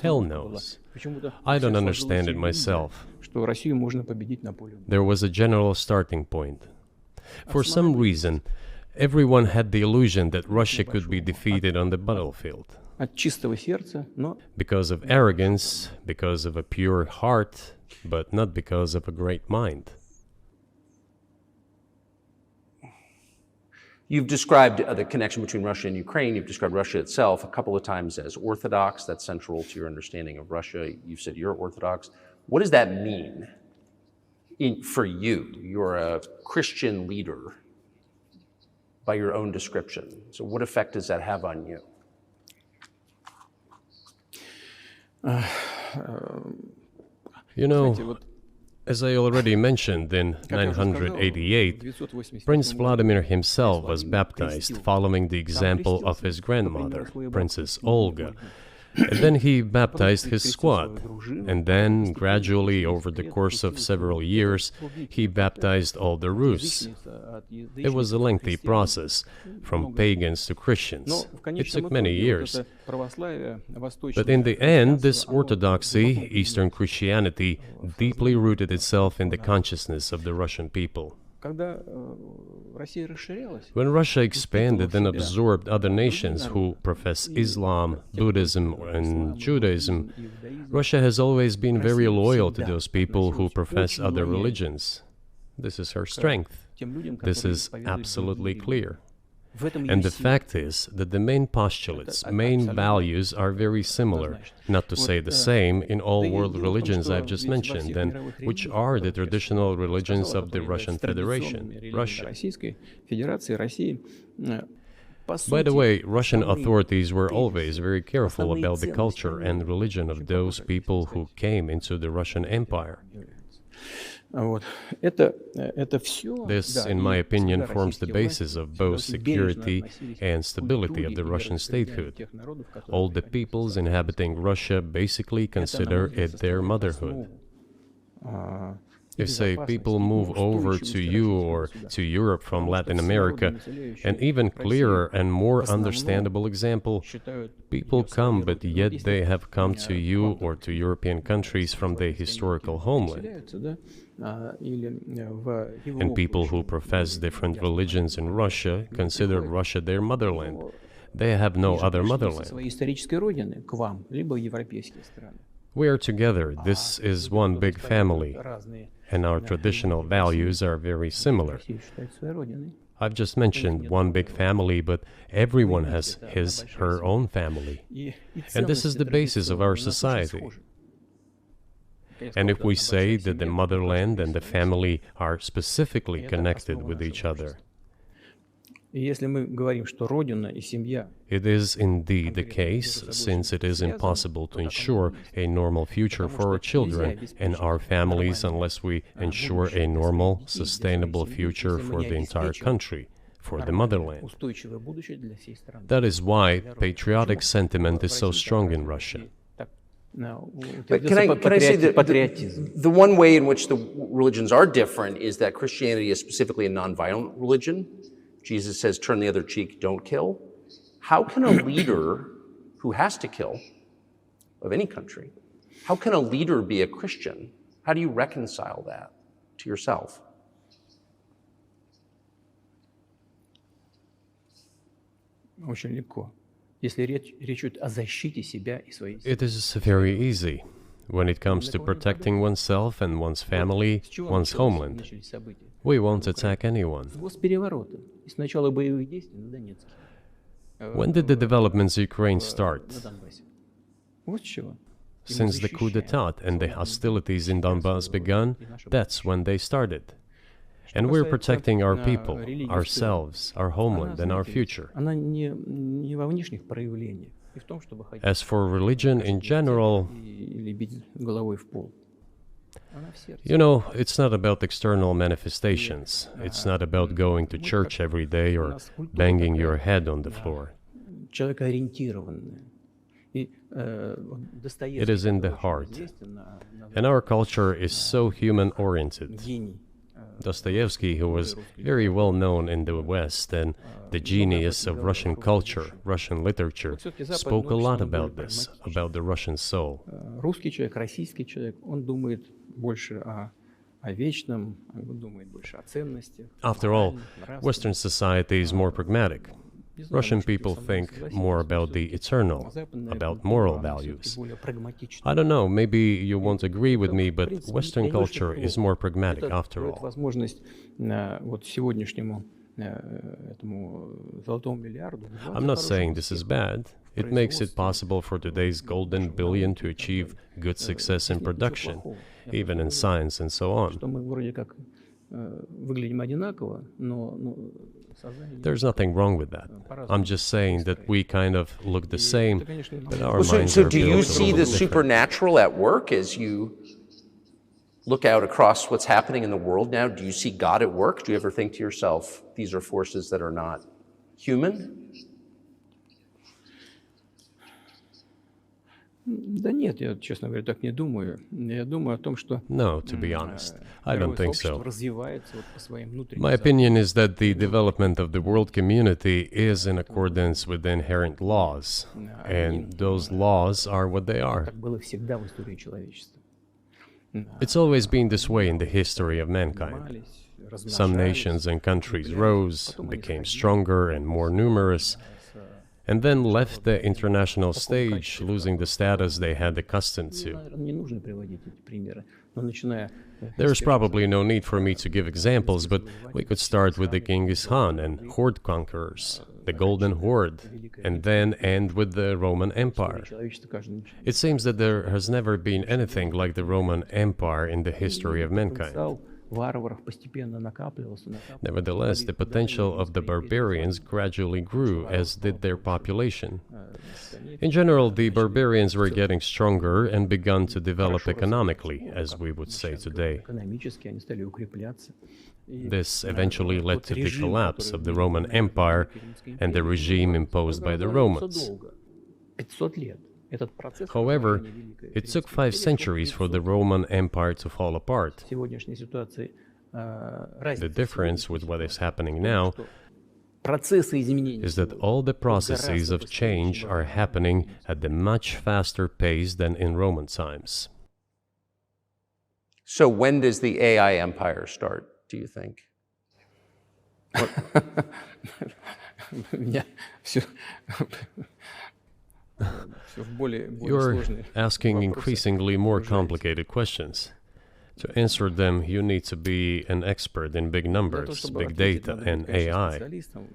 Hell knows. I don't understand it myself. There was a general starting point. For some reason, everyone had the illusion that Russia could be defeated on the battlefield. Because of arrogance, because of a pure heart, but not because of a great mind.
You've described the connection between Russia and Ukraine. You've described Russia itself a couple of times as Orthodox. That's central to your understanding of Russia. You've said you're Orthodox. What does that mean for you? You're a Christian leader by your own description. So what effect does that have on you?
You know, as I already mentioned, in 988, Prince Vladimir himself was baptized following the example of his grandmother, Princess Olga. And then he baptized his squad. And then, gradually, over the course of several years, he baptized all the Rus. It was a lengthy process, from pagans to Christians. It took many years. But in the end, this orthodoxy, Eastern Christianity, deeply rooted itself in the consciousness of the Russian people. When Russia expanded and absorbed other nations who profess Islam, Buddhism, and Judaism, Russia has always been very loyal to those people who profess other religions. This is her strength. This is absolutely clear. And the fact is that the main postulates, main values are very similar, not to say the same, in all world religions I've just mentioned, and which are the traditional religions of the Russian Federation, Russia. By the way, Russian authorities were always very careful about the culture and religion of those people who came into the Russian Empire. This, in my opinion, forms the basis of both security and stability of the Russian statehood. All the peoples inhabiting Russia basically consider it their motherhood. If, say, people move over to you or to Europe from Latin America, an even clearer and more understandable example, people come, but yet they have come to you or to European countries from their historical homeland. And people who profess different religions in Russia consider Russia their motherland. They have no other motherland. We are together. This is one big family, and our traditional values are very similar. I've just mentioned one big family, but everyone has his, her own family. And this is the basis of our society. And if we say that the motherland and the family are specifically connected with each other, it is indeed the case, since it is impossible to ensure a normal future for our children and our families unless we ensure a normal, sustainable future for the entire country, for the motherland. That is why patriotic sentiment is so strong in Russia.
But can I say that the one way in which the religions are different is that Christianity is specifically a nonviolent religion. Jesus says, turn the other cheek, don't kill. How can a leader who has to kill, of any country, how can a leader be a Christian? How do you reconcile that to yourself?
Очень легко. Если речь идет о защите себя и своей семьи.
It is very easy when it comes to protecting oneself and one's family, one's homeland. We won't attack anyone. When did the developments in Ukraine start? Since the coup d'etat and the hostilities in Donbass began, that's when they started. And we're protecting our people, ourselves, our homeland, and our future. As for religion in general, you know, it's not about external manifestations. It's not about going to church every day or banging your head on the floor. It is in the heart. And our culture is so human-oriented. Dostoevsky, who was very well known in the West and the genius of Russian culture, Russian literature, spoke a lot about this, about the Russian soul.
Русский человек, российский человек, он думает больше о вечном, думает больше о ценностях.
After all, Western society is more pragmatic. Russian people think more about the eternal, about moral values. I don't know, maybe you won't agree with me, but Western culture is more pragmatic after all. I'm not saying this is bad. It makes it possible for today's golden billion to achieve good success in production, even in science and so on. There's nothing wrong with that. I'm just saying that we kind of look the same, but our minds
So
are
do you
built a
see
little
the
different.
supernatural at work as you look out across what's happening in the world now? Do you see God at work? Do you ever think to yourself, these are forces that are not human?
Да нет, я, честно говоря, так не думаю. Я думаю о том, что
No, to be honest, I don't think so.
развивается вот по своим внутренним
My opinion is that the development of the world community is in accordance with the inherent laws, and those laws are what they are.
Так было всегда в истории человечества.
It's always been this way in the history of mankind. Some nations and countries rose, became stronger and more numerous, and then left the international stage, losing the status they had accustomed to.
Не нужно приводить эти примеры, но начиная
There's probably no need for me to give examples, but we could start with the Genghis Khan and horde conquerors, the Golden Horde, and then end with the Roman Empire. It seems that there has never been anything like the Roman Empire in the history of mankind. Nevertheless, the potential of the barbarians gradually grew, as did their population. In general, the barbarians were getting stronger and began to develop economically, as we would say today. This eventually led to the collapse of the Roman Empire and the regime imposed by the Romans.
Этот процесс
However,
разрушения Великой
it took
Римской
5
империи
centuries for the Roman Empire to fall apart.
в сегодняшней ситуации
The
разница
difference with what is happening now
процессы изменений
is that all the processes of change are happening at a much faster pace than in Roman times.
So when does the AI empire start, do you think?
У меня всё в более
You're
сложные
asking
вопросы.
increasingly more complicated questions. To answer them, you need to be an expert in big
Для того,
numbers,
чтобы
big
ответить,
data,
надо быть,
and
конечно,
AI.
специалистом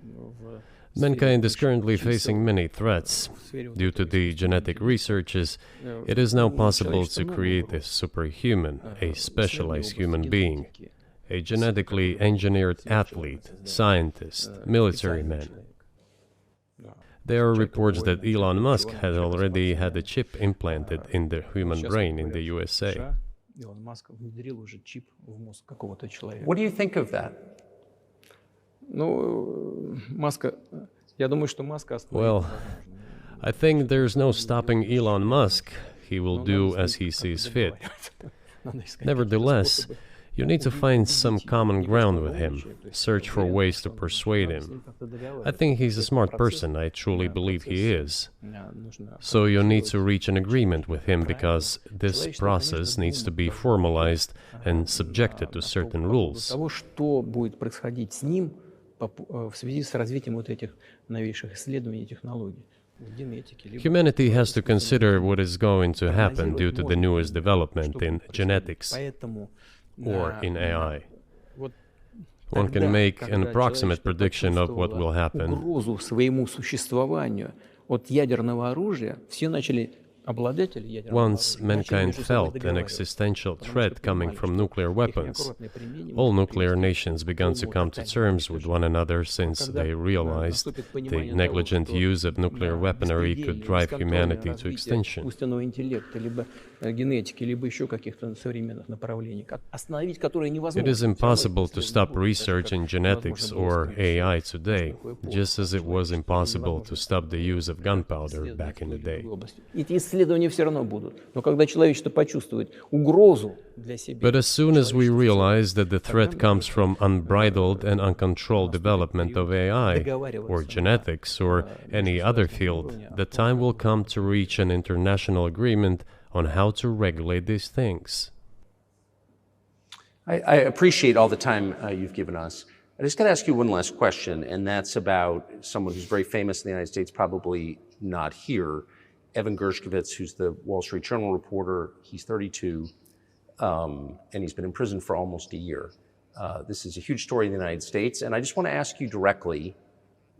в
Mankind is
сфере
currently
чисел,
facing many threats.
в сфере вот
Due to
этого
the
искусственного
genetic
интеллекта.
researches, it is now possible
Человечество
to
много
create a
угроз.
superhuman, a
Исследования в
specialized
области
human being,
генетики,
a genetically engineered athlete, scientist, military
специальный
man.
человек. Да.
There are
Человек
reports that
воина,
Elon Musk
чемпион,
had already had a
спортсмен.
chip implanted in the human
Сейчас
brain in
говорят,
the
что в
USA.
США Илон Маск внедрил уже чип в мозг какого-то человека.
What do you think of that?
Ну, Маска, я думаю, что Маска остановить
Well,
невозможно.
I think there's no stopping Elon Musk. He will
Но
do
надо
as
с
he
ним как-то
sees fit.
договариваться. Надо искать какие-то
Nevertheless,
способы,
you need to
убедить-
find
убедить
some
его.
common
Не
ground
просто
with him,
умничать, то есть
search for
уверен,
ways
что
to
он-
persuade
надо с
him.
ним как-то
I
договариваться.
think he's a
Этот
smart
процесс,
person, I truly
да,
believe he
процесс,
is.
нужно
So you need to
контролировать.
reach an agreement with him because this process needs to be formalized and subjected to certain rules.
Того, что будет происходить с ним в связи с развитием вот этих новейших исследований и технологий в генетике. либо
Humanity has to
в искусственном
consider
интеллекте.
what is going to happen due to the
Прогнозировать
newest
можно,
development
что
in
будет происходить.
genetics
Поэтому,
or in AI.
вот
One
тогда,
can make an
когда
approximate
человечество
prediction of what will
почувствовало
happen.
угрозу своему существованию от ядерного оружия, все начали обладатели ядерного
Once
оружия начали
mankind
между собой
felt an
договариваться.
existential
Потому
threat
что
coming
понимали,
from
что
nuclear
их
weapons,
неаккуратное применение
all
может
nuclear
привести
nations
к
began to
полному
come to
топтанию
terms with one another since
Когда,
they realized
наступит
the
понимание
negligent
того,
use of
что,
nuclear weaponry could
беспредельное,
drive
бесконтрольное
humanity to
развитие
extinction.
искусственного интеллекта, либо генетики, либо еще каких-то современных направлений, остановить которые невозможно.
It is
Всё равно
impossible
их
to
преследовать
stop
будут, так же,
research
как
in genetics
невозможно было
or
остановить
AI
всю
today,
такую эпоху
just as it was
человечества.
impossible
Невозможно
to stop the use of gunpowder
исследовать
back in
в той
the
или другой
day.
области. Эти исследования все равно будут. Но когда человечество почувствует угрозу для себя,
But as soon as we
человечества в целом,
realize that the threat
тогда мы
comes from unbridled and uncontrolled development of AI, or genetics, or any other field, the time will come to reach an international agreement on how to regulate these things.
I appreciate all the time you've given us. I just got to ask you one last question, and that's about someone who's very famous in the United States, probably not here, Evan Gershkovich, who's the Wall Street Journal reporter. He's 32, and he's been in prison for almost a year. This is a huge story in the United States, and I just want to ask you directly,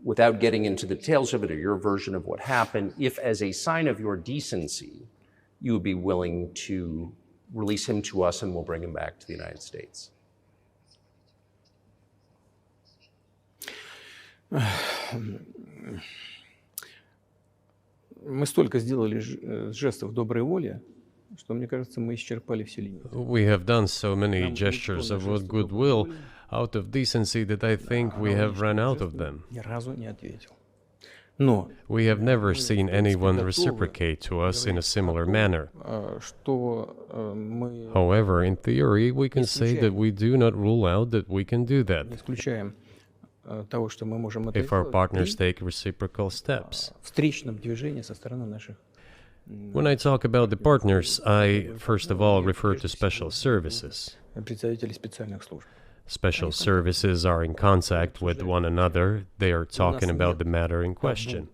without getting into the details of it or your version of what happened, if as a sign of your decency, you would be willing to release him to us and we'll bring him back to the United States.
Мы столько сделали жестов доброй воли, что, мне кажется, мы исчерпали все лимиты.
We have done so many gestures of goodwill out of decency that I think we have run out of them.
Ни разу не ответил. Но
We have never seen anyone reciprocate to us in a similar manner.
что мы
However, in theory, we can say that we do not rule out that we can do
не
that
исключаем того, что мы можем это
if our
сделать
partners
при
take reciprocal steps.
встречном движении со стороны наших
When I talk about the partners, I first of all refer to special services.
представителей специальных служб.
Special services are in contact with one another. They are talking about the matter in question.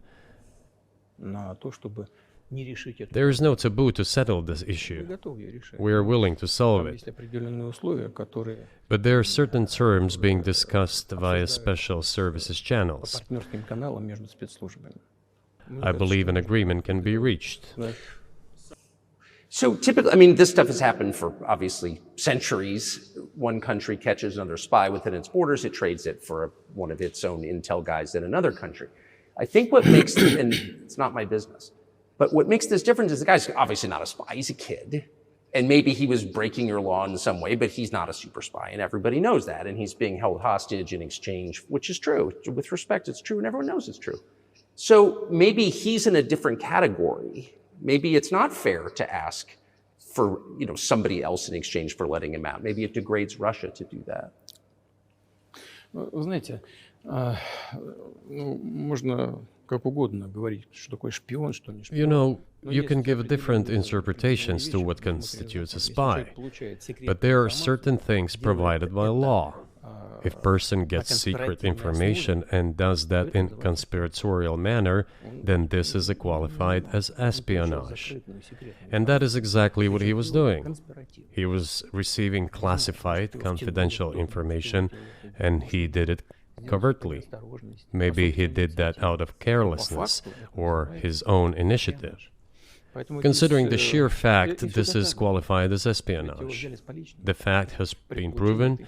На то, чтобы не решить это.
There is no taboo to settle this
Мы
issue.
готовы ее решать.
We are willing to solve
Там
it.
есть определенные условия, которые
But there are certain terms being discussed via special services
по
channels.
партнерским каналам между спецслужбами.
I believe an agreement can be reached.
Да.
So typically, I mean, this stuff has happened for obviously centuries. One country catches another spy within its borders, it trades it for one of its own intel guys in another country. I think what makes, and it's not my business, but what makes this different is the guy's obviously not a spy, he's a kid. And maybe he was breaking your law in some way, but he's not a super spy, and everybody knows that. And he's being held hostage in exchange, which is true. With respect, it's true, and everyone knows it's true. So maybe he's in a different category maybe it's not fair to ask for somebody else in exchange for letting him out. Maybe it degrades Russia to do that.
Вы знаете, можно как угодно говорить, что такое шпион, что не шпион.
You can give different interpretations to what constitutes a spy, but there are certain things provided by law. If a person gets secret information and does that in a conspiratorial manner, then this is qualified as espionage. And that is exactly what he was doing. He was receiving classified, confidential information, and he did it covertly. Maybe he did that out of carelessness or his own initiative. Considering the sheer fact, this is qualified as espionage. The fact has been proven,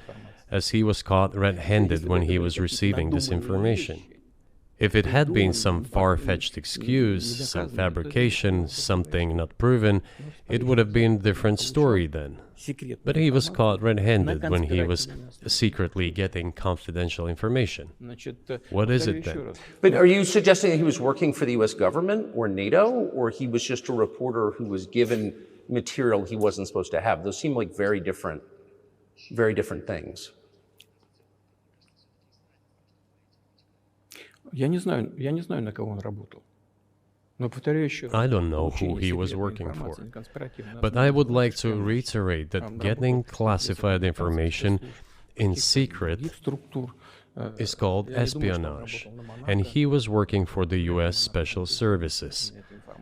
as he was caught red-handed when he was receiving this information. If it had been some far-fetched excuse, some fabrication, something not proven, it would have been a different story then. But he was caught red-handed when he was secretly getting confidential information. What is it then?
But are you suggesting that he was working for the US government or NATO, or he was just a reporter who was given material he wasn't supposed to have? Those seem like very different things.
Я не знаю, на кого он работал. Но повторяю еще раз.
I don't know who he was working for, but I would like to reiterate that getting classified information in secret is called espionage, and he was working for the US Special Services,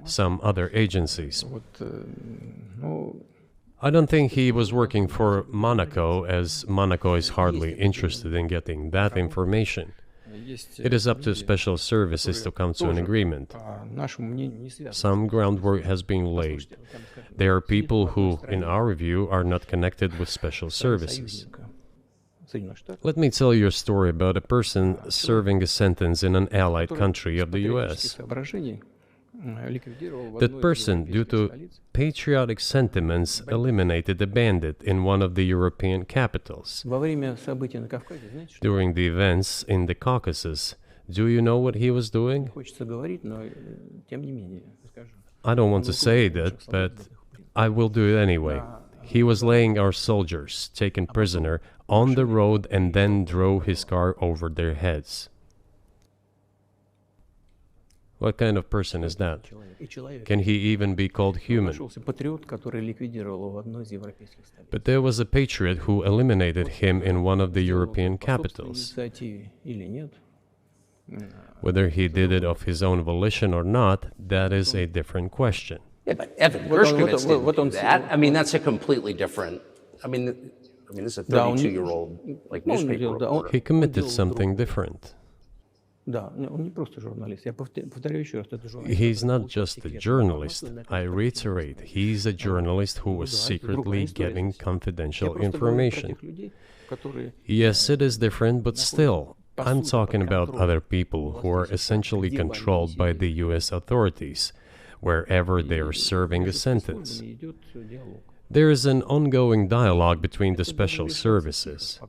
some other agencies. I don't think he was working for Monaco, as Monaco is hardly interested in getting that information. It is up to special services to come to an agreement. Some groundwork has been laid. There are people who, in our view, are not connected with special services. Let me tell you a story about a person serving a sentence in an allied country of the US. That person, due to patriotic sentiments, eliminated a bandit in one of the European capitals. During the events in the Caucasus, do you know what he was doing? I don't want to say that, but I will do it anyway. He was laying our soldiers, taken prisoner, on the road and then drove his car over their heads. What kind of person is that? Can he even be called human? But there was a patriot who eliminated him in one of the European capitals. Whether he did it of his own volition or not, that is a different question.
Yeah, but Evan Gershkovich didn't do that. I mean, that's a completely different... I mean, this is a 32-year-old newspaper reporter.
He committed something different. He's not just a journalist. I reiterate, he's a journalist who was secretly getting confidential information. Yes, it is different, but still, I'm talking about other people who are essentially controlled by the US authorities, wherever they are serving a sentence. There is an ongoing dialogue between the special services.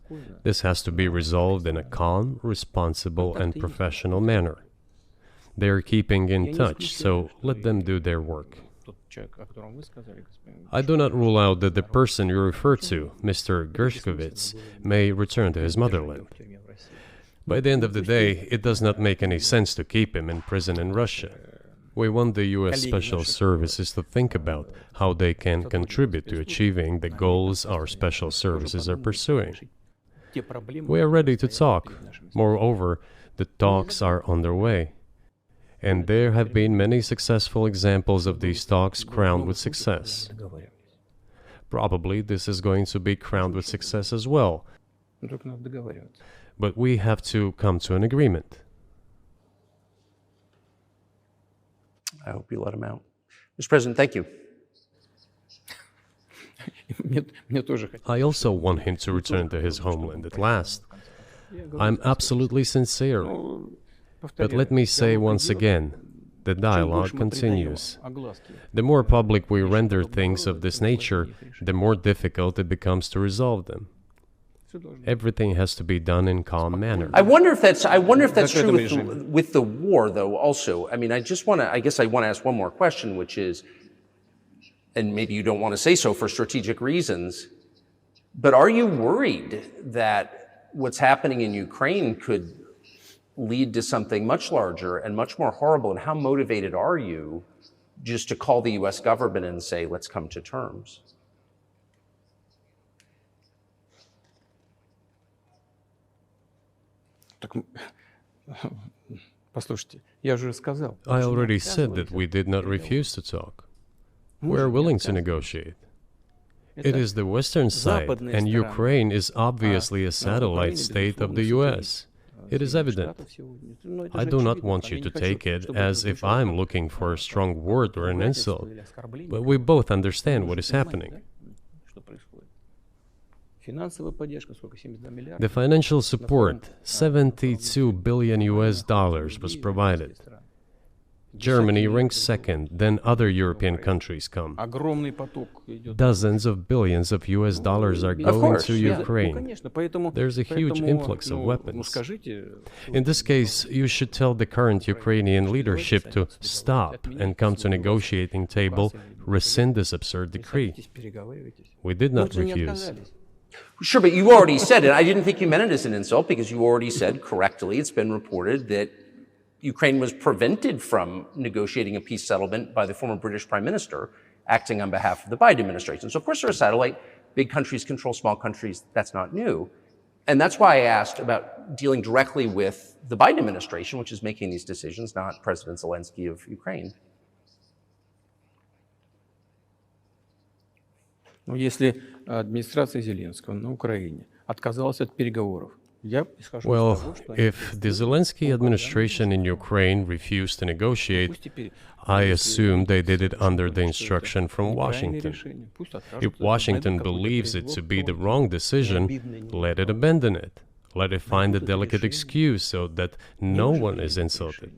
This has to be resolved in a calm, responsible, and professional manner. They are keeping in touch, so let them do their work. I do not rule out that the person you refer to, Mr. Gershkovich, may return to his motherland. By the end of the day, it does not make any sense to keep him in prison in Russia. We want the US Special Services to think about how they can contribute to achieving the goals our special services are pursuing. We are ready to talk. Moreover, the talks are underway. And there have been many successful examples of these talks crowned with success. Probably this is going to be crowned with success as well. But we have to come to an agreement.
I hope you let him out. Mr. President, thank you.
I also want him to return to his homeland at last. I'm absolutely sincere. But let me say once again, the dialogue continues. The more public we render things of this nature, the more difficult it becomes to resolve them.
Всё должно.
Everything has to be done in calm manner.
I wonder if that's true
режиме.
with the war, though. Also, I mean, I guess I want to ask one more question, which is, and maybe you don't want to say so for strategic reasons, but are you worried that what's happening in Ukraine could lead to something much larger and much more horrible? And how motivated are you just to call the U.S. government and say, let's come to terms?
Так, послушайте, я же сказал.
I already said that we did not refuse to talk. We're willing to negotiate. It is the Western side, and Ukraine is obviously a satellite state of the US. It is evident. I do not want you to take it as if I'm looking for a strong word or an insult, but we both understand what is happening. The financial support, 72 billion US dollars, was provided. Germany ranks second, then other European countries come. Dozens of billions of US dollars are going to Ukraine. There's a huge influx of weapons. In this case, you should tell the current Ukrainian leadership to stop and come to negotiating table, rescind this absurd decree. We did not refuse.
Sure, but you already said it. I didn't think you meant it as an insult because you already said correctly, it's been reported that Ukraine was prevented from negotiating a peace settlement by the former British Prime Minister acting on behalf of the Biden administration. So of course they're a satellite. Big countries control small countries. That's not new. And that's why I asked about dealing directly with the Biden administration, which is making these decisions, not President Zelensky of Ukraine.
Ну, если администрация Зеленского на Украине отказалась от переговоров, я исхожу из
Well,
того, что
if the Zelensky administration in Ukraine refused to negotiate, I assume they did it under the instruction from Washington. If Washington believes it to be the wrong decision, let it abandon it. Let it find a delicate excuse so that no one is insulted.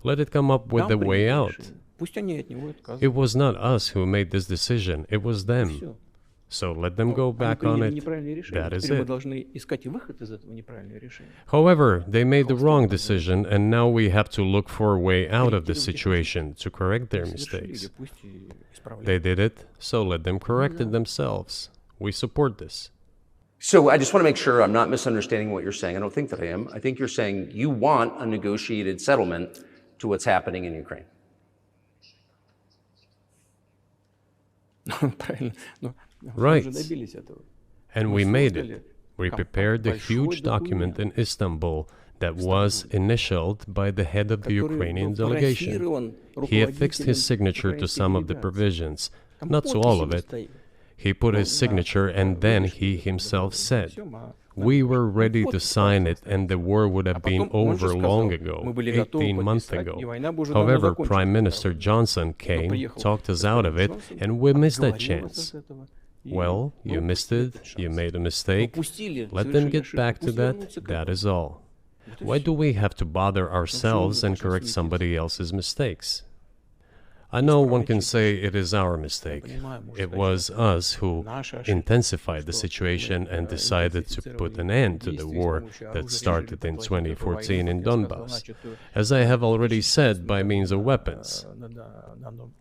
Let it come up with a way out.
Пусть они от него отказываются.
It was not us who made this decision, it was them. So let them go back on it. That is
Мы
it.
должны искать выход из этого неправильного решения.
However, they made the wrong decision, and now we have to look for a way out of the situation to correct their mistakes.
Пусть и исправляют.
They did it, so let them correct it themselves. We support this.
So I just want to make sure I'm not misunderstanding what you're saying. I don't think that I am. I think you're saying you want a negotiated settlement to what's happening in Ukraine.
Правильно. Но мы
Right.
уже добились этого.
And we made it. We prepared the huge document in Istanbul that was initialed by the head of the Ukrainian delegation. He affixed his signature to some of the provisions, not to all of it. He put his signature and then he himself said, we were ready to sign it and the war would have been over long ago, 18 months ago. However, Prime Minister Johnson came, talked us out of it, and we missed that chance. Well, you missed it, you made a mistake. Let them get back to that, that is all. Why do we have to bother ourselves and correct somebody else's mistakes? I know one can say it is our mistake. It was us who intensified the situation and decided to put an end to the war that started in 2014 in Donbass, as I have already said, by means of weapons.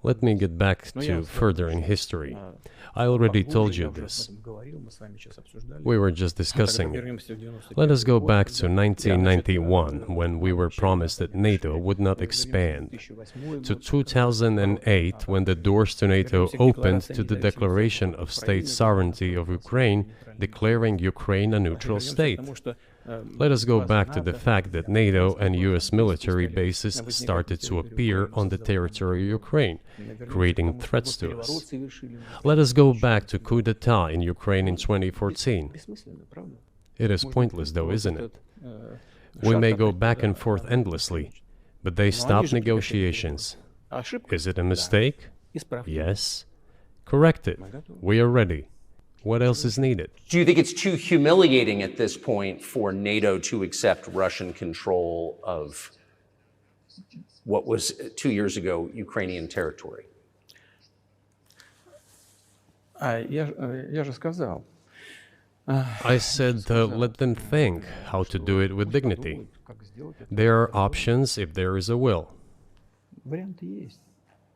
Let me get back to furthering history. I already told you this. We were just discussing it. Let us go back to 1991, when we were promised that NATO would not expand, to 2008, when the doors to NATO opened to the declaration of state sovereignty of Ukraine, declaring Ukraine a neutral state. Let us go back to the fact that NATO and US military bases started to appear on the territory of Ukraine, creating threats to us. Let us go back to coup d'etat in Ukraine in 2014. It is pointless though, isn't it? We may go back and forth endlessly, but they stopped negotiations. Is it a mistake? Yes. Correct it. We are ready. What else is needed?
Do you think it's too humiliating at this point for NATO to accept Russian control of what was 2 years ago Ukrainian territory?
Я же сказал,
I said, let them think how to do it with dignity. There are options if there is a will.
Варианты есть.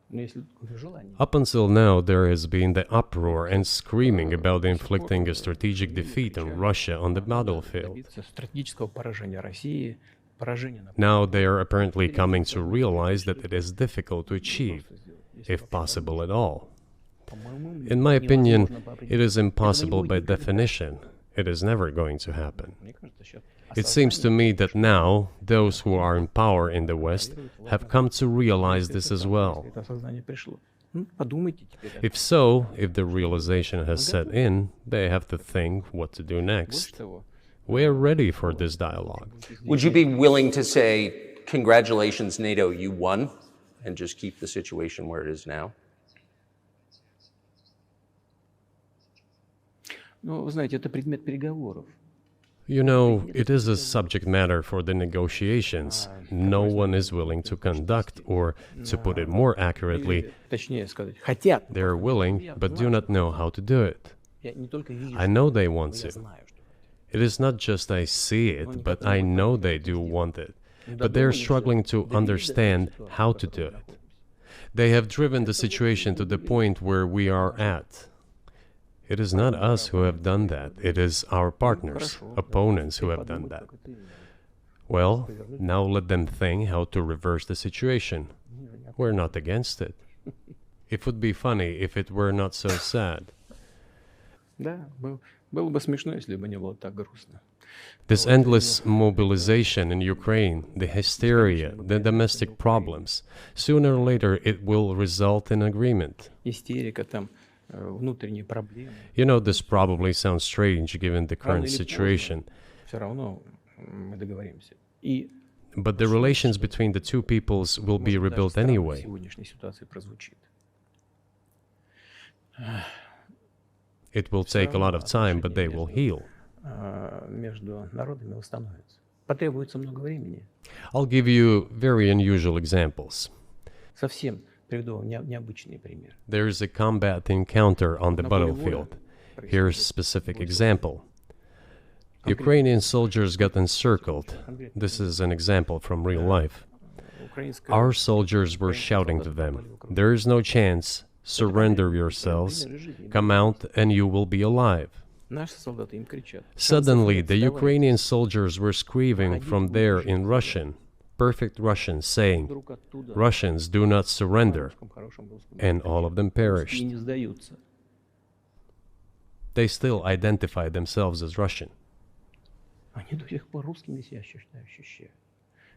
Но если такое желание.
Up until now, there has been the uproar and screaming about inflicting a strategic defeat on Russia on the battlefield.
Добиться стратегического поражения России, поражения на
Now they are apparently coming to realize that it is difficult to achieve, if possible at all. In my opinion, it is impossible by definition. It is never going to happen.
Мне кажется, сейчас
It seems to me that now those who are in power in the West have come to realize this as well.
это осознание пришло. Подумайте теперь.
If so, if the realization has set in, they have to think what to do next.
Того,
We are ready for this dialogue.
Would you be willing to say, congratulations, NATO, you won, and just keep the situation where it is now?
Ну, вы знаете, это предмет переговоров.
You know, it is a subject matter for the negotiations. No one is willing to conduct, or, to put it more accurately,
Точнее сказать, хотят.
they are willing but do not know how to do it.
Я не только вижу,
I know they want
я
to.
знаю, что
It is not just I see it, but I know they do want it. But they're struggling to understand how to do it. They have driven the situation to the point where we are at. It is not us who have done that. It is our partners, opponents who have done that. Well, now let them think how to reverse the situation. We're not against it. It would be funny if it were not so sad.
Да, было бы смешно, если бы не было так грустно.
This endless mobilization in Ukraine, the hysteria, the domestic problems, sooner or later it will result in agreement.
Истерика, там, внутренние проблемы.
You know, this probably sounds strange given the current situation,
Все равно мы договоримся. И
but the relations between the two peoples will be
может, даже
rebuilt
странно в
anyway.
сегодняшней ситуации прозвучит.
It will take a lot of time, but they will heal.
Между народами восстановится. Потребуется много времени.
I'll give you very unusual examples.
Совсем приведу вам необычный пример.
There is a combat encounter on the battlefield. Here's a specific example. Ukrainian soldiers got encircled. This is an example from real life.
Украинская
Our soldiers were shouting to them, "There is no chance. Surrender yourselves. Come out and you will be alive."
наши солдаты им кричат.
Suddenly, the Ukrainian soldiers were screaming from there in Russian, perfect Russian, saying,
Вдруг оттуда
"Russians, do not surrender."
русском, хорошем русском
And all of them
и
perished.
не сдаются.
They still identified themselves as Russian.
Они до сих пор русскими себя ощущают.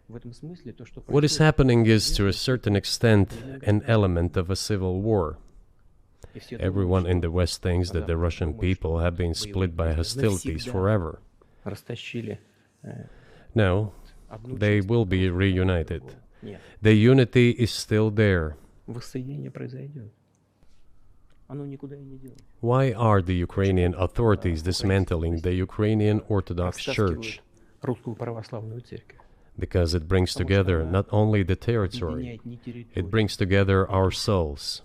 В этом смысле то, что
What is happening is, to a certain extent, an element of a civil war.
и все
Everyone in the West thinks that the Russian people have been split by hostilities forever.
растащили
No,
одну
they
часть.
will be reunited.
Нет,
The unity is still there.
воссоединение произойдет. Оно никуда и не делось.
Why are the Ukrainian authorities dismantling the Ukrainian Orthodox Church?
Растаскивают русскую православную церковь.
Because it brings together not only the territory,
Объединяет не территорию.
it brings together our souls.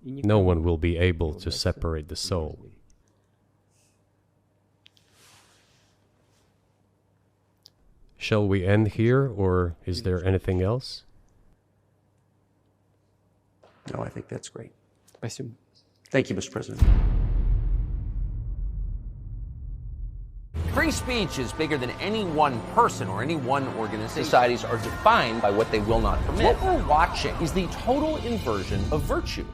И
No
никому
one will be able
не
to
удастся
separate the soul.
излить.
Shall we end here, or is there anything else?
No, I think that's great.
Спасибо.
Thank you, Mr. President. Free speech is bigger than any one person or any one organization. Societies are defined by what they will not permit. What we're watching is the total inversion of virtue.